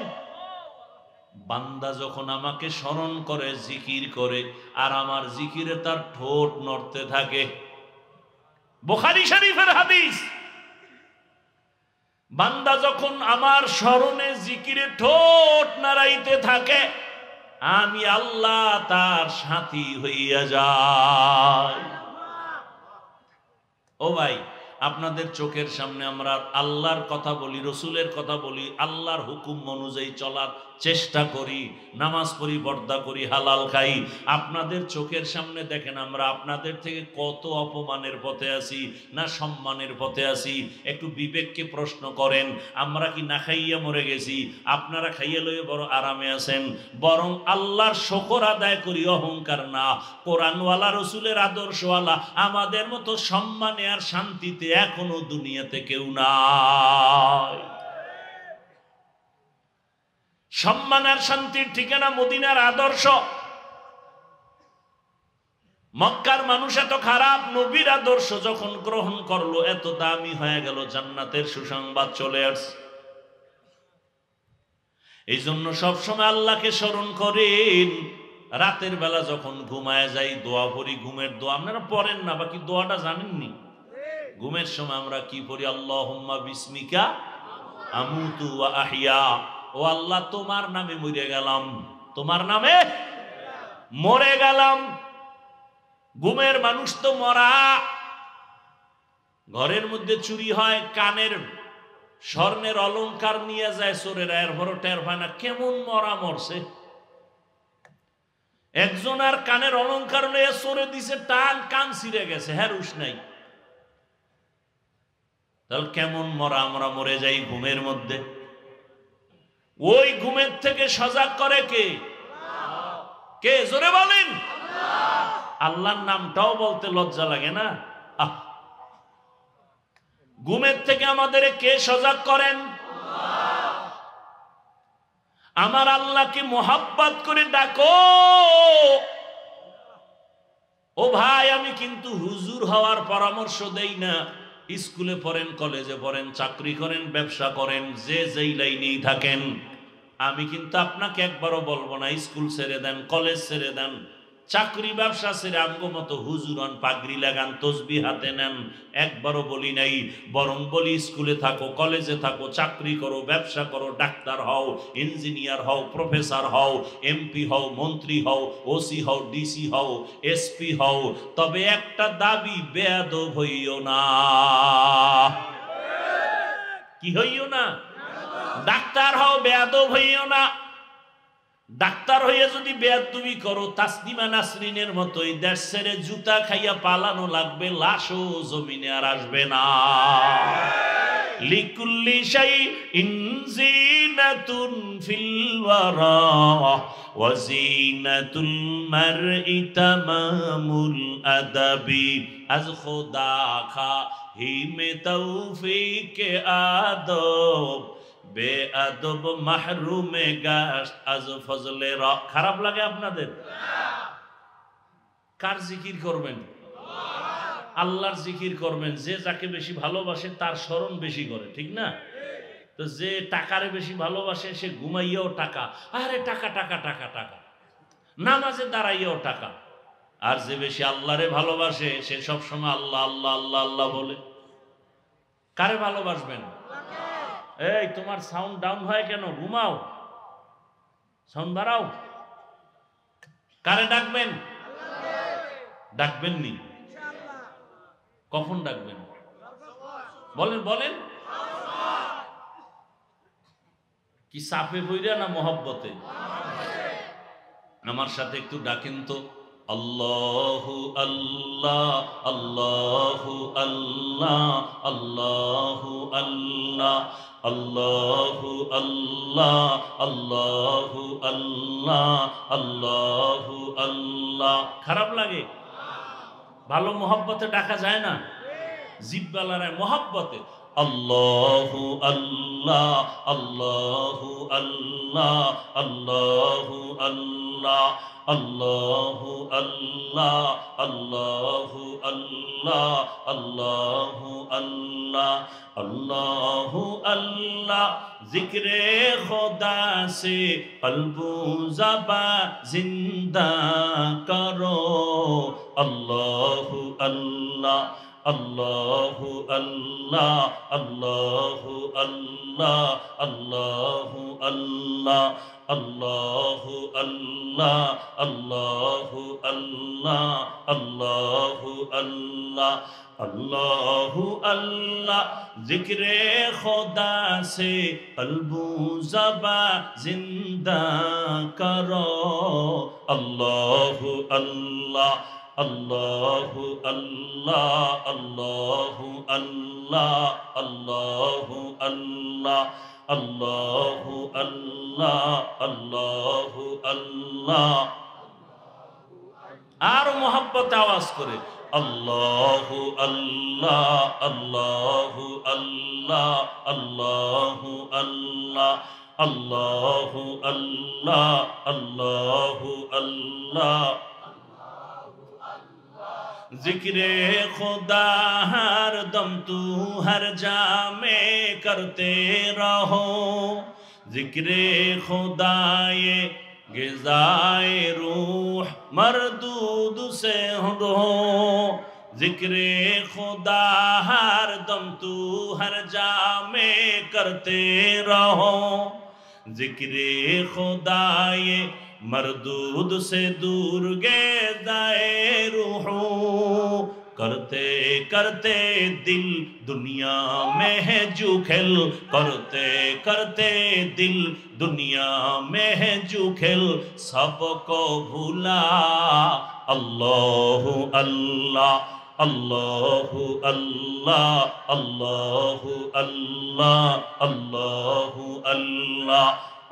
বান্দা যখন আমাকে স্মরণ করে, জিকির করে, আর আমার জিকিরে তার ঠোঁট নড়তে থাকে। বুখারী শরীফের হাদিস। বান্দা যখন আমার স্মরণে জিকিরে ঠোঁট নাড়াইতে থাকে, আমি আল্লাহ তার সাথী হইয়া যাই। ও ভাই, আপনাদের চোখের সামনে আমরা আল্লাহর কথা বলি, রসুলের কথা বলি, আল্লাহর হুকুম অনুযায়ী চলার চেষ্টা করি, নামাজ পড়ি, পর্দা করি, হালাল খাই। আপনাদের চোখের সামনে দেখেন আমরা আপনাদের থেকে কত অপমানের পথে আছি না সম্মানের পথে আছি। একটু বিবেককে প্রশ্ন করেন, আমরা কি না খাইয়া মরে গেছি? আপনারা খাইয়া লইয়ে বড় আরামে আছেন। বরং আল্লাহর শুকর আদায় করি, অহংকার না। কোরআনওয়ালা, রসুলের আদর্শওয়ালা আমাদের মতো সম্মানে আর শান্তিতে এখনো দুনিয়াতে কেউ নাই। সম্মান আর শান্তির ঠিকানা মদিনার আদর্শ। মক্কার মানুষ এত খারাপ, নবীর আদর্শ যখন গ্রহণ করলো এত দামি হয়ে গেল, জান্নাতের সুসংবাদ চলে আসছে। এই জন্য সবসময় আল্লাহকে স্মরণ করেন। রাতের বেলা যখন ঘুমায় যাই দোয়া পড়ি, ঘুমের দোয়া। আপনারা পড়েন না, বাকি দোয়াটা জানেননি? ঘুমের সময় আমরা কি পড়ি? আল্লাহুম্মা বিসমিকা আমুতু ওয়া আহইয়া। ও আল্লাহ, তোমার নামে মরে গেলাম, তোমার নামে মরে গেলাম। ঘুমের মানুষ তো মরা। ঘরের মধ্যে চুরি হয়, কানের স্বর্ণের অলংকার নিয়ে যায় চোরেরা, এরপরও টের পায় না কেমন মরা মরছে। একজন আর কানের অলংকার নিয়ে চোরে দিছে, টান, কান ছিঁড়ে গেছে, হ্যাঁ রুশ নাই। তাহলে কেমন মরা আমরা মরে যাই ঘুমের মধ্যে। ওই ঘুমের থেকে সজাগ করে কে? কে? জোরে বলেন। আল্লাহর নামটাও বলতে লজ্জা লাগে না? ঘুমের থেকে আমাদের কে সজাগ করেন? আমার আল্লাহকে মোহাব্বত করে ডাকো। ও ভাই, আমি কিন্তু হুজুর হওয়ার পরামর্শ দেই না। স্কুলে পড়েন, কলেজে পড়েন, চাকরি করেন, ব্যবসা করেন, যে যেই লাইনেই থাকেন, আমি কিন্তু আপনাকে একবারও বলবো না স্কুল ছেড়ে দেন, কলেজ ছেড়ে দেন, চাকরি ব্যবসা ছেড়ে আমগো মতো হুজুর হন, পাগড়ি লাগান, তসবিহ হাতে নেন। একবারও বলি নাই। বরং বলি স্কুলে থাকো, কলেজে থাকো, চাকরি করো, ব্যবসা করো, ডাক্তার হও, ইঞ্জিনিয়ার হও, প্রফেসর হও, এমপি হও, মন্ত্রী হও, ওসি হও, ডিসি হও, এসপি হও, তবে একটা দাবি, বেয়াদব হইও না। কি হইও না? ডাক্তার হও, বেয়াদব হইও না। ডাক্তার হইয়া যদি বেয়াদবি করো, তাসলিমা নাসরিনের মতোই দেশ ছেড়ে জুতা খাইয়া পালানো লাগবে, লাশও জমিনে আর আসবে না। লিকুল্লি শাইইন জিনাতুন ফিল ওয়ারা ওয়া জিনাতুল মারই তামামুল আদাবি। আজ খোদা খাহিমে তৌফিকে আদব, বেআদব মাহরুমে গাশ আজ ফজলে র। খারাপ লাগে আপনাদের? কার জিকির করবেন? আল্লাহর জিকির করবেন। যে যাকে বেশি ভালোবাসে তার স্মরণ বেশি করে, ঠিক না? তো যে টাকারে বেশি ভালোবাসে সে ঘুমাইয়াও টাকা, আরে টাকা টাকা টাকা টাকা, নামাজে দাঁড়াইয়াও টাকা। আর যে বেশি আল্লাহরে ভালোবাসে সে সবসময় আল্লাহ আল্লাহ আল্লাহ আল্লাহ বলে। কারে ভালোবাসবেন? এই তোমার সাউন্ড ডাউন হয় কেন? ঘুমাও, সাউন্ড বাড়াও। কারে ডাকবেন? ডাকবেন নি? কখন ডাকবেন? বলেন বলেন। কি সাপে বইরা না মহব্বতে? আমার সাথে একটু ডাকেন তো। আল্লাহু আল্লাহ আল্লাহু আল্লাহ আল্লাহু আল্লাহ আল্লাহু আল্লাহ আল্লাহু আল্লাহ আল্লাহু আল্লাহ। খারাপ লাগে? ভালো মহব্বতে ডাকা যায় না? জিব্বালারে মহব্বতে আল্লাহু আল্লাহ আল্লাহু আল্লাহ আল্লাহু আল্লাহ আল্লাহু আল্লাহ আল্লাহু আল্লাহ আল্লাহু আল্লাহ আল্লাহু আল্লাহ। জিক্রে খোদা সে কলবু জবা জিন্দা করো। আল্লাহু আল্লাহ আল্লাহু আল্লাহ আল্লাহু আল্লাহ আল্লাহু আল্লাহ আল্লাহু আল্লাহ আল্লাহু আল্লাহ আল্লাহু আল্লাহ আল্লাহু আল্লাহ। জিক্রে খোদা সে কলবু জবা জিন্দা করো। আল্লাহু আল্লাহ আল্লাহু আল্লাহ আল্লাহু আল্লাহ আল্লাহু আল্লাহ আল্লাহু আল্লাহ আল্লাহু আল্লাহ। আর মোহাব্বত আওয়াজ করে আল্লাহু আল্লাহ আল্লাহু আল্লাহ আল্লাহু আল্লাহ আল্লাহু আল্লাহ আল্লাহু আল্লাহ। जिक्रे खुदा हर दम तू हर जा में करते रहो। जिक्रे खुदाए गिज़ाए रूह मरदूद से हो। जिक्रे खुदा हर दम तू हर जा में करते रहो। जिक्रे खुदाए मरदूद से दूर गेज़ाए रूह। करते करते दिल दुनिया में है जो खेल। करते करते दिल दुनिया में है जो खेल। सबको भूला अल्लाह अल्लाह আল্লাহু আল্লাহ আল্লাহু আল্লাহ আল্লাহু আল্লাহ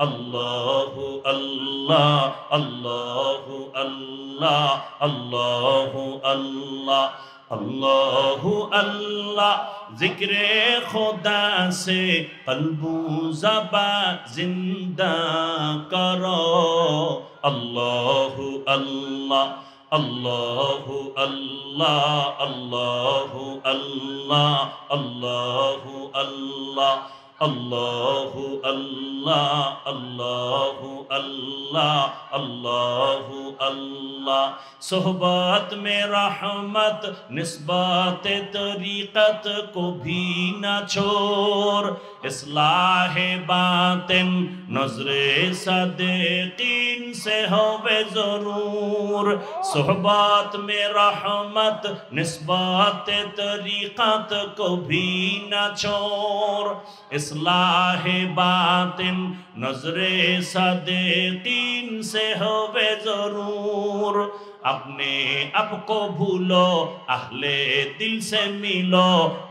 আল্লাহু আল্লাহ আল্লাহু আল্লাহ আল্লাহু আল্লাহ अल्लाहु अल्लाह जिक्रे खुदा से कल्बु ज़बा जिंदा करो अल्लाहु अल्लाह अल्लाहु अल्लाह अल्लाहु अल्लाह अल्लाहु अल्लाह अल्लाहु अल्लाह अल्लाहु अल्लाह अल्लाहु अल्लाह सोहबत में रहमत निस्बत तरीक़त को भी न छोड़ इस्लाह बातिन नज़रे सदीक़ीन से होवे ज़रूर सोहबत में रहमत निस्बत तरीक़त को भी न छोड़ इस्लाह बातिन नज़रे सदीक़ीन से होवे ज़रूर अपने आप को भूलो अहले दिल से मिलो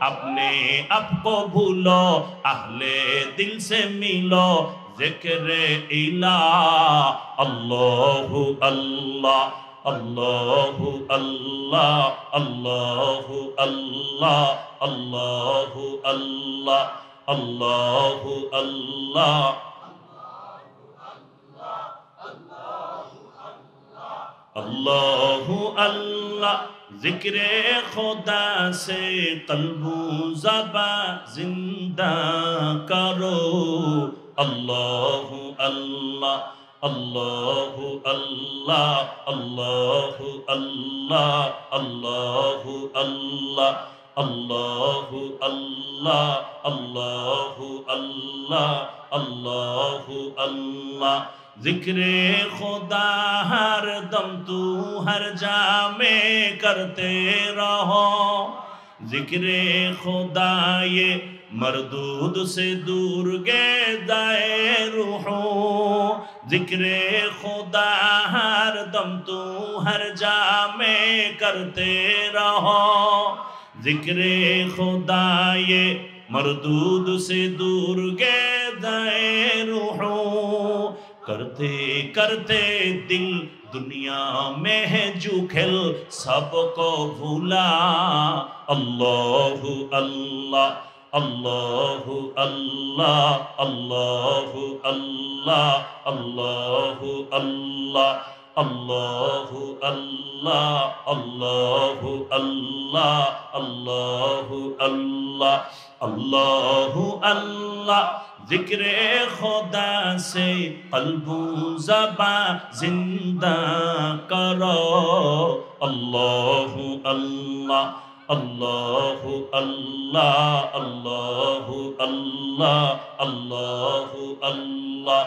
अपने आप को भूलो अहले दिल से मिलो ज़िक्र इलाह अल्लाहु अल्लाह अल्लाहु अल्लाह अल्लाहु अल्लाह अल्लाहु अल्लाह अल्लाहु अल्लाह अल्लाहु अल्लाह ज़िक्रे खुदा से क़ल्बु ज़बा जिंदा करो अल्लाहु अल्लाह अल्लाहु अल्लाह अल्लाहु अल्लाह अल्लाहु अल्लाह अल्लाहु अल्लाह अल्लाहु अल्लाह अल्लाहु अल्लाह ज़िक्रे खुदा हर दम तू हर जा में करते रहो ज़िक्रे खुदा ये मरदूद से दूर गे दाए रूहो ज़िक्रे खुदा हर दम तू हर जा में करते रहो ज़िक्रे खुदा ये मरदूद से दूर गे दाए रूहो करते करते दिल दुनिया में है जुखिल सबको भूला अल्लाहु अल्लाह अल्लाहु अल्लाह अल्लाहु अल्लाह अल्लाहु अल्लाह अल्लाहु अल्लाह अल्लाहु अल्लाह अल्लाहु अल्लाह अल्लाहु अल्लाह ज़िक्रे खुदा से क़ल्बु ज़बा जिंदा करो अल्लाहु अल्लाह अल्लाहु अल्लाह अल्लाहु अल्लाह अल्लाहु अल्लाह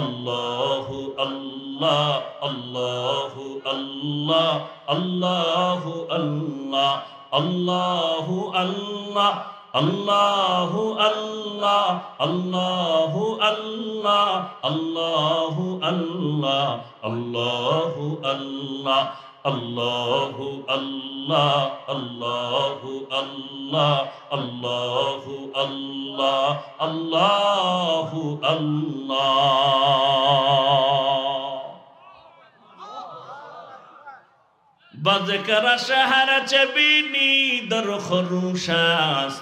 अल्लाहु अल्लाह अल्लाहु अल्लाह अल्लाहु अल्लाह अल्लाहु अल्लाह अल्लाहु अल्लाह अल्लाहु अल्लाह अल्लाहु अल्लाह अल्लाहु अल्लाह अल्लाहु अल्लाह अल्लाहु अल्लाह अल्लाहु अल्लाह अल्लाहु अल्लाह बज़कर शहर चबीनी दर खरूशास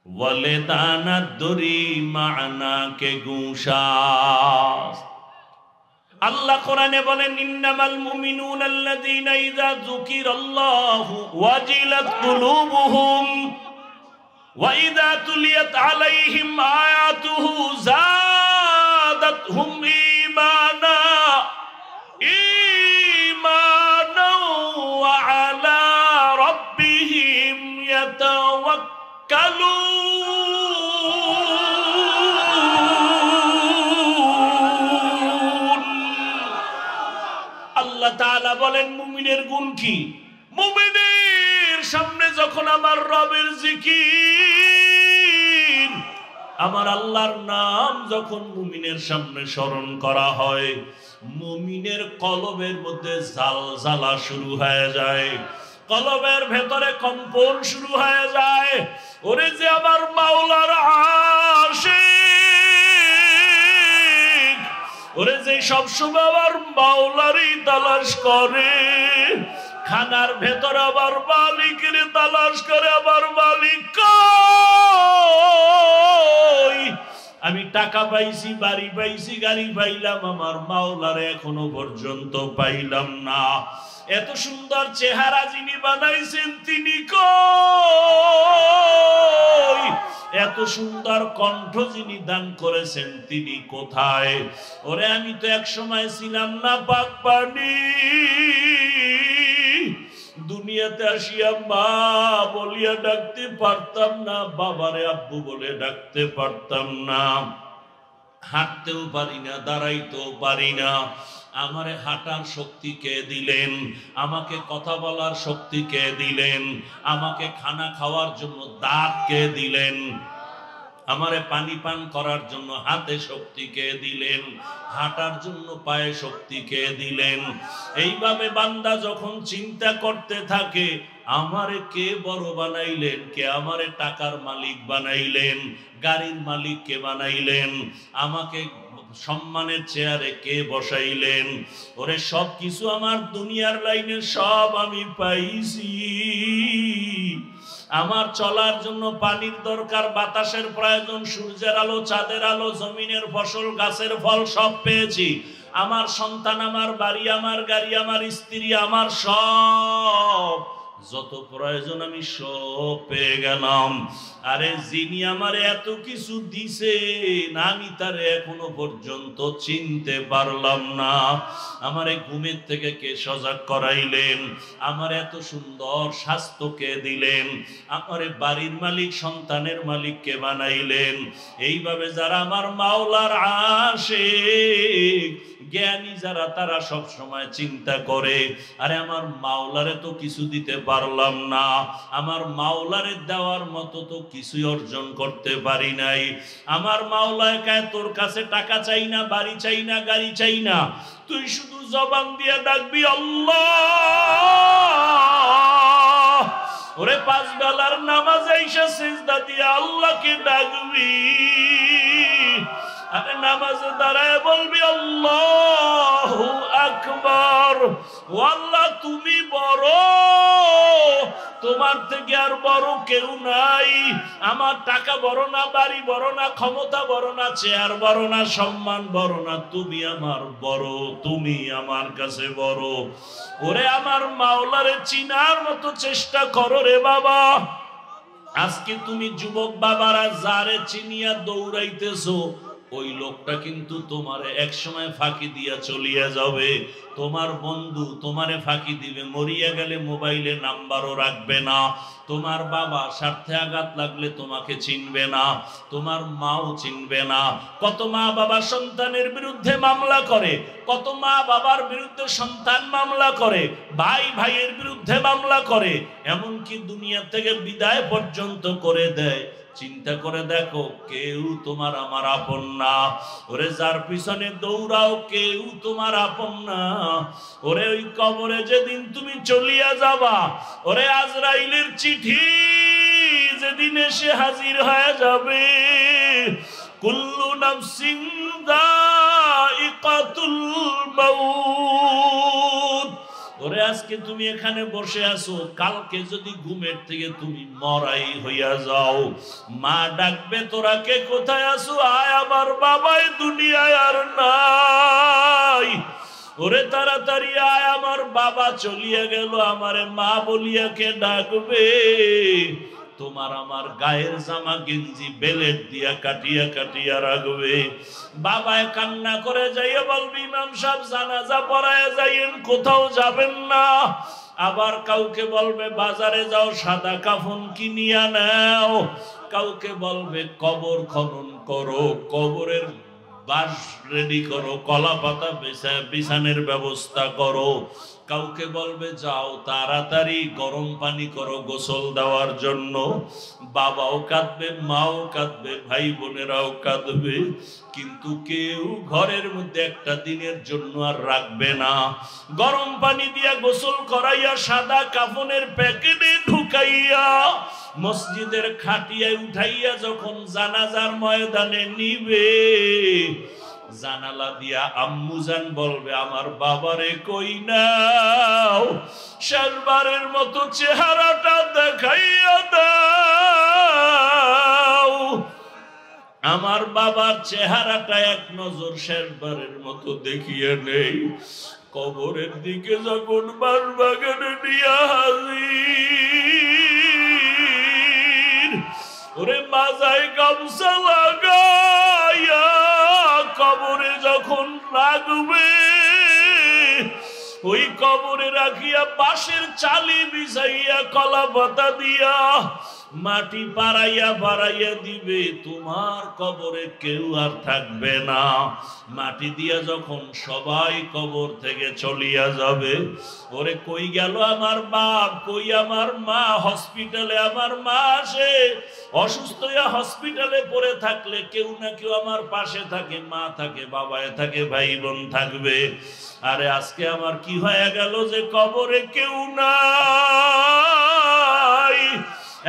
वलेदाना दुरी माना के गुशास अल्लाह कुराने बोलेन इन्नमल मुमिनून अल्लज़ीना इज़ा ज़ुकिरल्लाहु वजिलत कुलूबुहुम व इज़ा तुलियत अलैहिम आयातुहु ज़ादतहुम ईमाना ईमाना व अला रब्बिहिम यतवक्कलून আল্লাহ তাআলা বলেন মুমিনের গুণ কি মুমিনের সামনে যখন আমার রবের জিকির আমার আল্লাহর নাম যখন মুমিনের সামনে স্মরণ করা হয় মুমিনের কলবের মধ্যে জালজালা শুরু হয়ে যায় কলবের ভেতরে কম্পন শুরু হয়ে যায়। ওরে যে আমার মাওলার আশিক, ওরে যে সবসময় আমার মাওলারই তালাশ করে, খানার ভেতর আবার মালিকের তালাশ করে, আমার মালিক কই? আমি টাকা পাইছি, বাড়ি পাইছি, গাড়ি পাইলাম, আমার মাওলারে এখনো পর্যন্ত পাইলাম না। এত সুন্দর চেহারা যিনি বানাইছেন তিনি কই? এত সুন্দর কণ্ঠ যিনি দান করেছেন তিনি কোথায়? ওরে আমি তো এক সময় ছিলাম না পাক পানি, দুনিয়াতে আসিয়া মা বলিয়া ডাকতে পারতাম না, বাবারে আব্বু বলে ডাকতে পারতাম না, হাঁটতেও পারি না, দাঁড়াইতেও পারি না। আমারে হাঁটার শক্তি কে দিলেন? আমাকে কথা বলার শক্তি কে দিলেন? আমাকে খানা খাওয়ার জন্য দাঁত কে দিলেন? আমারে পানি পান করার জন্য হাতে শক্তি কে দিলেন? হাঁটার জন্য পায়ে শক্তি কে দিলেন? এইভাবে বান্দা যখন চিন্তা করতে থাকে আমারে কে বড় বানাইলেন, কে আমারে টাকার মালিক বানাইলেন, গাড়ির মালিক কে বানাইলেন, আমাকে সম্মানের চেয়ারে কে বসাইলেন, ওরে সব কিছু আমার দুনিয়ার লাইনে সব আমি পাইছি। আমার চলার জন্য পানির দরকার, বাতাসের প্রয়োজন, সূর্যের আলো, চাঁদের আলো, জমিনের ফসল, গাছের ফল সব পেয়েছি। আমার সন্তান, আমার বাড়ি, আমার গাড়ি, আমার স্ত্রী, আমার সব যত প্রয়োজন আমি সব পেয়ে গেলাম। আরে যিনি আমার এত কিছু দিছেন আমি তারে এখনো পর্যন্ত চিনতে পারলাম না। আমারে ঘুমের থেকে কে সজাগ করাইলেন? আমার এত সুন্দর স্বাস্থ্য কে দিলেন? আমারে বাড়ির মালিক, সন্তানের মালিক কে বানাইলেন? এইভাবে যারা আমার মাওলার আশিক, জ্ঞানী যারা, তারা সব সময় চিন্তা করে আরে আমার মাওলারে তো কিছু দিতে পারলাম না, আমার মাওলারে দেওয়ার মতো তো কিছুই অর্জন করতে পারি নাই। আমার মাওলায় কয় তোর কাছে টাকা চাই না, বাড়ি চাই না, গাড়ি চাই না, তুই শুধু জবান দিয়ে ডাকবি আল্লাহ। ওরে পাঁচ বেলার নামাজ আইসা সিজদা দিয়ে আল্লাহকে ডাকবি। আরে নামাজে দাঁড়ায় বলবি আল্লাহু আকবার। ও আল্লাহ তুমি বড়, তোমার থেকে আর বড় কেউ নাই। আমার টাকা বড় না, বাড়ি বড় না, ক্ষমতা বড় না, চেয়ার বড় না, সম্মান বড় না, তুমি আমার বড়, তুমি আমার কাছে বড়। ওরে আমার মাওলারে চিনার মতো চেষ্টা করো রে বাবা। আজকে তুমি যুবক বাবারা যারে চিনিয়া দৌড়াইতেছো, ওই লোকটা কিন্তু তোমারে এক সময় ফাঁকি দিয়া চলিয়া যাবে। তোমার বন্ধু তোমারে ফাঁকি দিবে, মরিয়া গেলে মোবাইলে নাম্বারও রাখবে না। তোমার বাবা স্বার্থে আঘাত লাগলে তোমাকে চিনবে না, তোমার মাও চিনবে না। কত মা বাবা সন্তানের বিরুদ্ধে মামলা করে, কত মা বাবার বিরুদ্ধে সন্তান মামলা করে, ভাই ভাইয়ের বিরুদ্ধে মামলা করে, এমনকি দুনিয়া থেকে বিদায় পর্যন্ত করে দেয়। চিন্তা করে দেখো, কেউ তোমার আমার আপন না। ওরে যার পিছনে দৌড়াও কেউ তোমার আপন না। ওরে ওই কবরে যেদিন তুমি চলিয়া যাবা, ওরে আজরাইলের চিঠি যেদিন এসে হাজির হয়ে যাবে, কুল্লু নাফসিন যায়িকাতুল মাউত। ওরে আজকে তুমি এখানে বসে আছো, কালকে যদি ঘুমের থেকে তুমি মরাই হইয়া যাও, মা ডাকবে তোরা কে কোথায় আছো? আয় আমার বাবাই দুনিয়ায় আর নাই। ওরে তাড়াতাড়ি আয়, আমার বাবা চলিয়া গেল, আমারে মা বলিয়া কে ডাকবে? তোমার আমার গায়ের জামা গেঞ্জি বেলেট দিয়া কাটিয়া কাটিয়া রাখবে। বাবায় কান্না করে যাইয়া বলবে ইমাম সাহেব জানাজা পড়ায় যাইয়েন, কোথাও যাবেন না। আবার কাউকে বলবে বাজারে যাও সাদা কাফন কিনিয়া নাও। কাউকে বলবে কবর খনন করো, কবরের বাঁশ রেডি করো, কলা পাতা বিছানের ব্যবস্থা করো। কাউকে বলবে যাও তাড়াতাড়ি গরম পানি করো গোসল দেওয়ার জন্য। বাবাও কাঁদবে, মাও কাঁদবে, ভাই বোনেরাও কাঁদবে, কিন্তু কেউ ঘরের মধ্যে একটা দিনের জন্য আর রাখবে না। গরম পানি দিয়া গোসল করাইয়া সাদা কাফনের প্যাকেটে ঢুকাইয়া মসজিদের খাটিয়ায় উঠাইয়া যখন জানাজার ময়দানে নিবে, জানালা দিয়া আম্মুজান বলবে আমার বাবারে কই নাও, শেষবারের মতো চেহারাটা দেখাইয়া দাও। আমার বাবার চেহারাটা এক নজর শেষবারের মতো দেখিয়ে নেই। কবরের দিকে যখন বাঁশবাগানে নিয়া হাজির, ওরে মাজায় গামছা লাগাইয়া কবরে যখন রাখবে, ওই কবরে রাখিয়া বাঁশের চালি বিছাইয়া কলা পাতা দিয়া মাটি পাড়াইয়া পাড়াইয়া দিবে, তোমার কবরে কেউ আর থাকবে না। মাটি দিয়া যখন সবাই কবর থেকে চলিয়া যাবে, ওরে কই গেল আমার বাপ, কই আমার মা? হসপিটালে আমার মা আসে, অসুস্থ হইয়া হসপিটালে পড়ে থাকলে কেউ না কেউ আমার পাশে থাকে, মা থাকে, বাবায় থাকে, ভাই বোন থাকবে। আরে আজকে আমার কি হয়ে গেল যে কবরে কেউ নাই,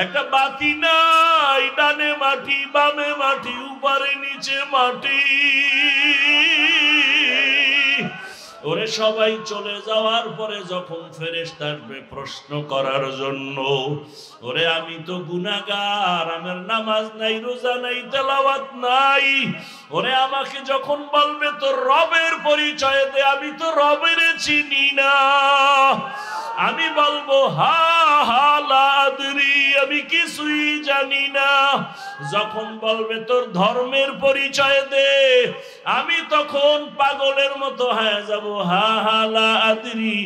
একটা বাতি নাই, ডানে মাটি বামে মাটি, উপরে নিচে মাটি। ওরে সবাই চলে যাওয়ার পরে যখন ফেরেশতা আসবে প্রশ্ন করার জন্য, ওরে আমি তো গুনাহগার, আমার নামাজ নাই, রোজা নাই, তেলাওয়াত নাই। ওরে আমাকে যখন বলবে তোর রবের পরিচয় দে, আমি তো রবের চিনি না। আমি বলবো হা হা লা আদরি, আমি কিছুই জানি না। যখন বলবে তোর ধর্মের পরিচয় দে, আমি তখন পাগলের মতো হয়ে যাব, হা হা লা আদরি,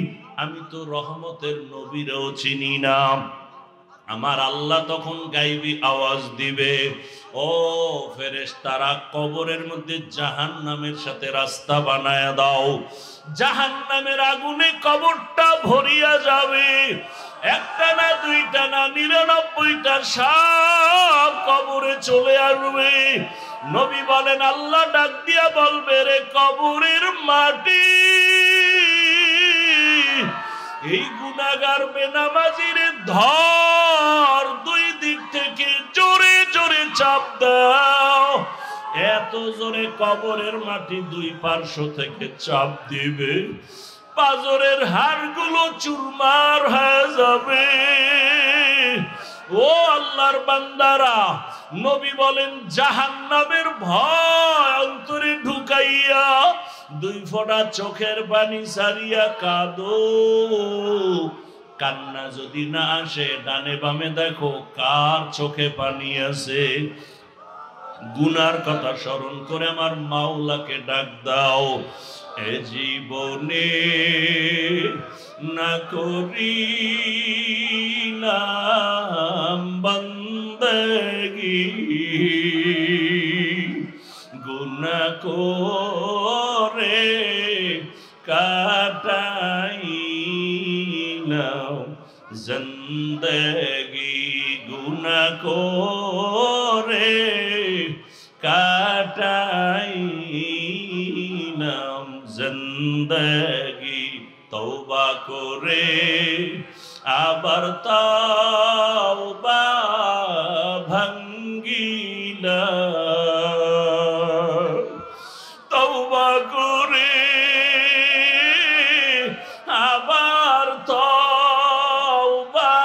আমি তো রহমতের নবীরও চিনি না। আমার আল্লাহ তখন গাইবি আওয়াজ দিবে, ও ফেরেশতারা কবরের মধ্যে জাহান্নামের সাথে রাস্তা বানায়া দাও। জাহান্নামের আগুনে কবরটা ভরিয়া যাবে, একটা না দুইটা না 99টা সাপ কবরে চলে আসবে। নবী বলেন আল্লাহ ডাক দিয়া বলবে, রে কবরের মাটি, এই গুনাহগার বেনামাজির ধর, দুই দিক থেকে জোরে জোরে চাপ দাও। এত জোরে কবরের মাটি দুই পার্শ্ব থেকে চাপ দিবে, পাজরের হাড়গুলো চুরমার হয়ে যাবে। ও আল্লাহর বান্দারা, নবী বলেন জাহান্নামের ভয় অন্তরে ঢুকাইয়া দুই ফোঁটা চোখের পানি সারিয়া কাঁদো। কান্না যদি না আসে, ডানে বামে দেখো কার চোখে পানি আছে। গুনার কথা স্মরণ করে আমার মাওলাকে ডাক দাও, এ জীবনে না করিলাম বান্দেগি, গুনাহ করে কাটাইলাম জিন্দেগি, গুনাহ করে কাটাইলাম জিন্দেগি। তওবা করে আবার তওবা ভাঙ্গিলাম, তওবা করে আবার তওবা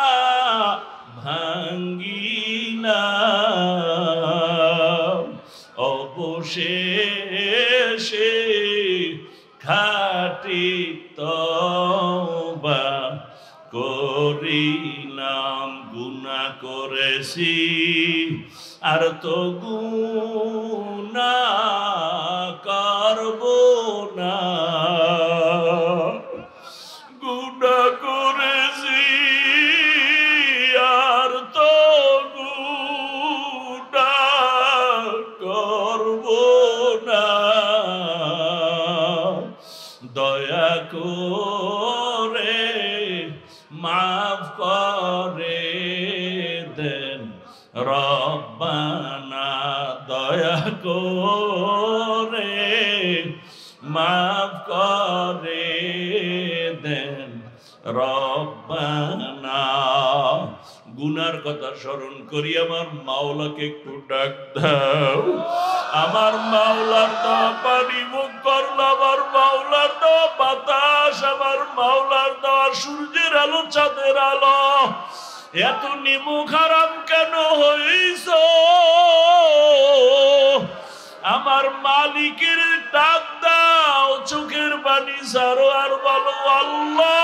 ভাঙ্গিলাম, অবশেষে খাঁটি তওবা করিলাম। গুনাহ করেছি আর তো গুনাহ করব না, গুনাহ করেছি আর তো গুনাহ করব না। করে মাফ করে দেন রব্বানা, দয়া করে মাফ করে দেন রব্বানা। গুনার কথা স্মরণ করি আমার মাওলাকে একটু ডাক দাও। আমার মাওলার দেওয়া পানি মুখ করল, আমার মাওলার দেওয়া বাতাস, আমার মাওলার দেওয়া সূর্যের আলো, চাঁদের আলো, এত নিমুখ হারাম কেন হইছ? আমার মালিকের ডাক দাও, চোখের পানি ছাড়ো আর বলো আল্লাহ।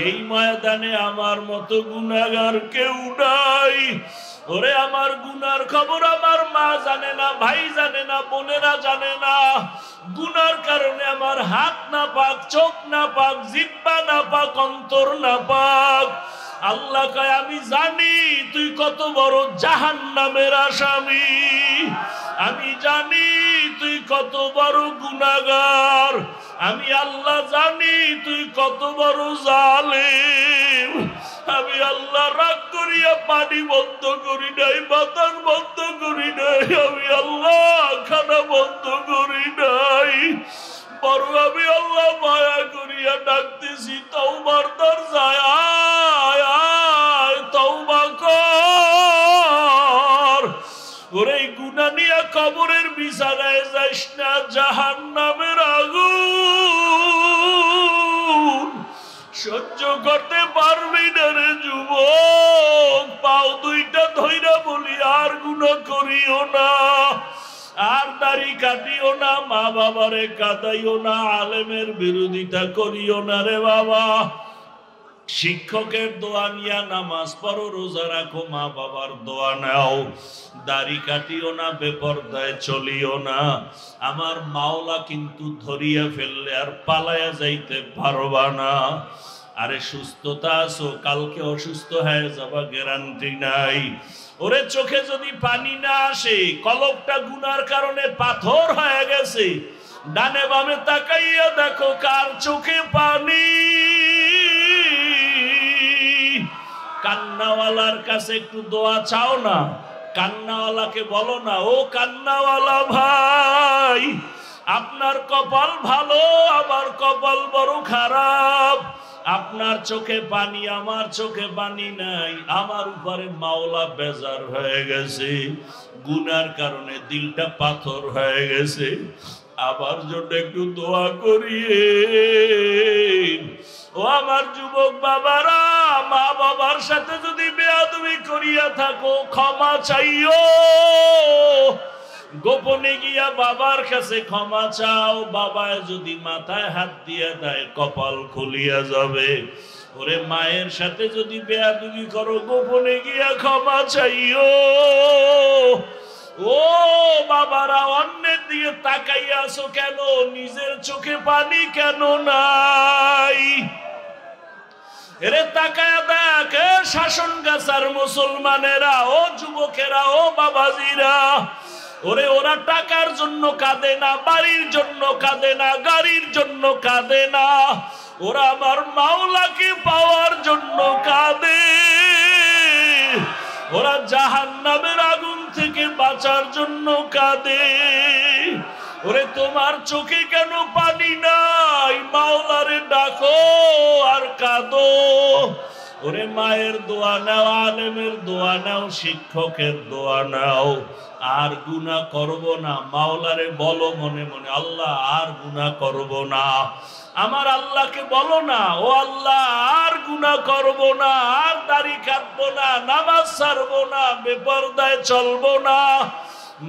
এই ময়দানে আমার মতো গুনাহগার কেউ নাই। ওরে আমার গুনার খবর আমার মা জানে না, ভাই জানে না, বোনেরা জানে না। গুনার কারণে আমার হাত না পাক, চোখ না পাক, জিহ্বা না পাক, অন্তর না পাক। আল্লাহ কয় আমি জানি তুই কত বড় জাহান্নামের আসামি, আমি জানি তুই কত বড় গুনাহগার, আমি আল্লাহ জানি তুই কত বড় জালেম। আমি আল্লাহ রাগ করিয়া পানি বন্ধ করি নাই, বাতাস বন্ধ করি নাই, আমি আল্লাহ খানা বন্ধ করি নাই, বরং আমি আল্লাহ মায়া করিয়া ডাকতেছি তওবার দরজায়, আয় আয় তওবা কর। ওরে গুনাহ নিয়া কবরের বিছানায় যাইস না, জাহান্নামের আগুন সহ্য করতে পারবি না রে যুবক। পাও দুইটা ধইরা বলি আর গুনাহ করিও না, আর দাড়ি কাটিও না, মা বাবারে কাঁদাইও না, আলেমের বিরোধিতা করিও না রে বাবা। শিক্ষকের দোয়া নিয়া নামাজ পড়ো, রোজা রাখো, মা বাবার দোয়া নাও, দাড়ি কাটিও না, বেপরদায় চলিও না। আমার মাওলা কিন্তু ধরিয়া ফেললে আর পালায়া যাইতে পারবা না। আরে সুস্থতা আছো, কালকে অসুস্থ হয়ে যাবা গ্যারান্টি নাই। ওরে চোখে যদি পানি না আসে, কলবটা গুনার কারণে পাথর হয়ে গেছে, ডানে বামে তাকাইয়া দেখো কার চোখে পানি। কান্নাওয়ালার কাছে একটু দোয়া চাও না, কান্নাওয়ালাকে বলো না, ও কান্নাওয়ালা ভাই, আপনার কপাল ভালো, আমার কপাল বড় খারাপ। আপনার চোখে পানি, আমার চোখে পানি নাই। আমার উপরে মাওলা বেজার হয়ে গেছে, গুনার কারণে দিলটা পাথর হয়ে গেছে। আমার জন্য একটু দোয়া করিয়ে। ও আমার যুবক বাবারা, মা বাবার সাথে যদি বেয়াদবি করিয়া থাকো ক্ষমা চাইও, গোপনে গিয়া বাবার কাছে ক্ষমা চাও। বাবায় যদি মাথায় হাত দিয়া দেয় কপাল খুলিয়া যাবে। ওরে মায়ের সাথে যদি বেয়াদবি করো গোপনে গিয়া ক্ষমা চাইও। ও বাবারা, অন্যের দিকে তাকাইয়া আছো কেন? নিজের চোখে পানি কেন নাই? এরে তাকায়া দেখ, শাসন গাছার মুসলমানেরা, ও যুবকেরা, ও বাবাজিরা, ওরে ওরা টাকার জন্য কাঁদে না, বাড়ির জন্য কাঁদে না, গাড়ির জন্য কাঁদে না, ওরা আমার মাওলাকে পাওয়ার জন্য কাঁদে। ওরা জাহান্নামের আগুন থেকে বাঁচার জন্য কাঁদে। ওরে তোমার চোখে কেন পানি নাই? মাওলারে ডাকো আর কাঁদো। ওরে মায়ের দোয়া নাও, আলেমের দোয়া নাও, শিক্ষকের দোয়া নাও। আর গুনাহ করব না, মাওলারে বলো মনে মনে, আল্লাহ আর গুনাহ করব না। আমার আল্লাহকে বলো না, ও আল্লাহ আর গুনাহ করব না, আর দাড়ি কাটবো না, নামাজ ছাড়বো না, বেপরদায় চলবো না।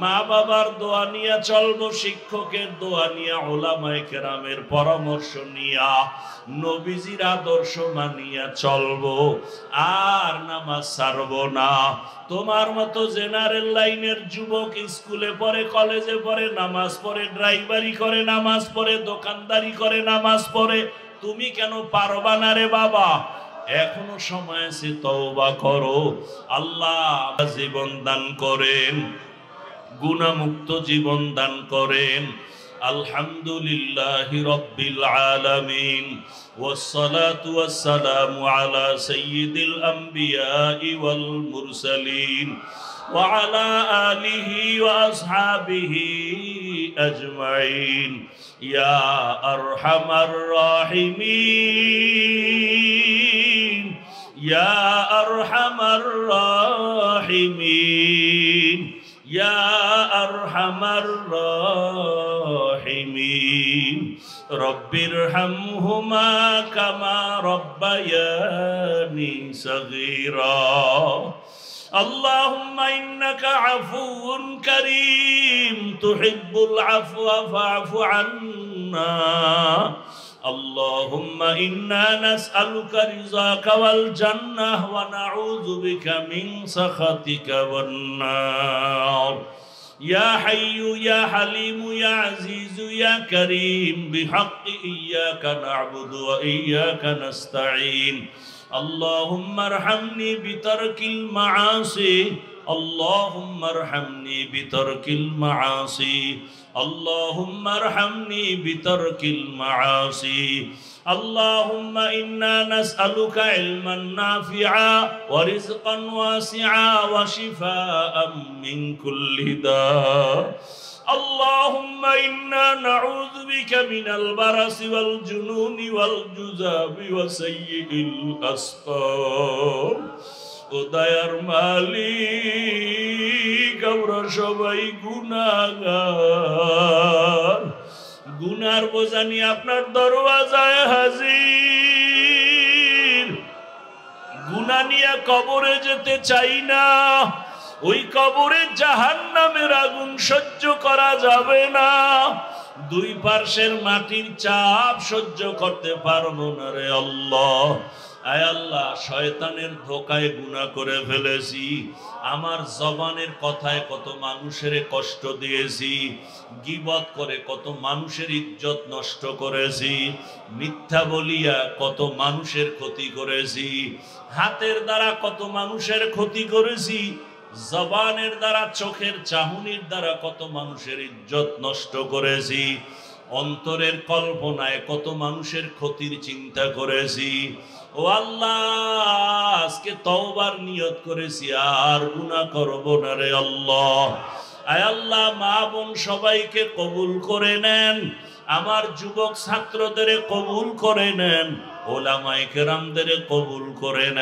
মা বাবার দোয়া নিয়ে চলবো, শিক্ষকের দোয়া নিয়ে, উলামায়ে কেরামের পরামর্শ নিয়া, নবীজির আদর্শ মানিয়া চলবো, আর নামাজ ছাড়বো না। তোমার মতো জেনারেল লাইনের যুবক স্কুলে পড়ে, কলেজে পড়ে, নামাজ পড়ে, ড্রাইভারি করে নামাজ পড়ে, দোকানদারি করে নামাজ পড়ে, তুমি কেন পারবা না রে বাবা? এখনো সময় আছে, তওবা করো। আল্লাহ জীবন দান করেন, গুনাহমুক্ত জীবন দান করেন। আলহামদুলিল্লাহি রাব্বিল আলামিন والصلاة والسلام على سيد الأنبياء والمرسلين وعلى آله وأصحابه أجمعين يا أرحم الراحمين يا أرحم الراحمين يا أرحم الراحمين رب ارحمهما كما ربياني صغيرا اللهم إنك عفو كريم تحب العفو فاعف عنا اللهم إنا نسألك رضاك والجنة ونعوذ بك من سخطك والنار يا حي يا حليم يا عزيز يا كريم بحق إياك نعبد وإياك نستعين اللهم ارحمني بترك المعاصي اللهم ارحمني بترك المعاصي اللهم ارحمني بترك المعاصي اللهم إنا نسألك علما نافعا ورزقا واسعا وشفاء من كل داء اللهم إنا نعوذ بك من البرص والجنون والجذام وسيء الأسقام উদয়ার মালিক আমরা সবাই গুনাহগার গুনার বোঝা নিয়ে আপনার দরওয়াজায় হাজির গুনাহ নিয়ে কবরে যেতে চাই না ওই কবরে জাহান্নামের আগুন সহ্য করা যাবে না দুই পার্শ্বের মাটির চাপ সহ্য করতে পারবো না রে আল্লাহ আয় আল্লাহ শয়তানের ধোকায় গুনাহ করে ফেলেছি আমার জবানের কথায় কত মানুষের কষ্ট দিয়েছি গীবত করে কত মানুষের ইজ্জত নষ্ট করেছি মিথ্যা বলিয়া কত মানুষের ক্ষতি করেছি হাতের দ্বারা কত মানুষের ক্ষতি করেছি জবানের দ্বারা চোখের চাহনির দ্বারা কত মানুষের ইজ্জত নষ্ট করেছি অন্তরের কল্পনায় কত মানুষের ক্ষতির চিন্তা করেছি ও আল্লাহ আজকে তওবার নিয়ত করেছি আর গুনাহ করব না রে আল্লাহ আয় আল্লাহ মা বোন সবাইকে কবুল করে নেন আমার যুবক ছাত্রদের কবুল করে নেন ওলামায়ে কেরামদের কবুল করে নেন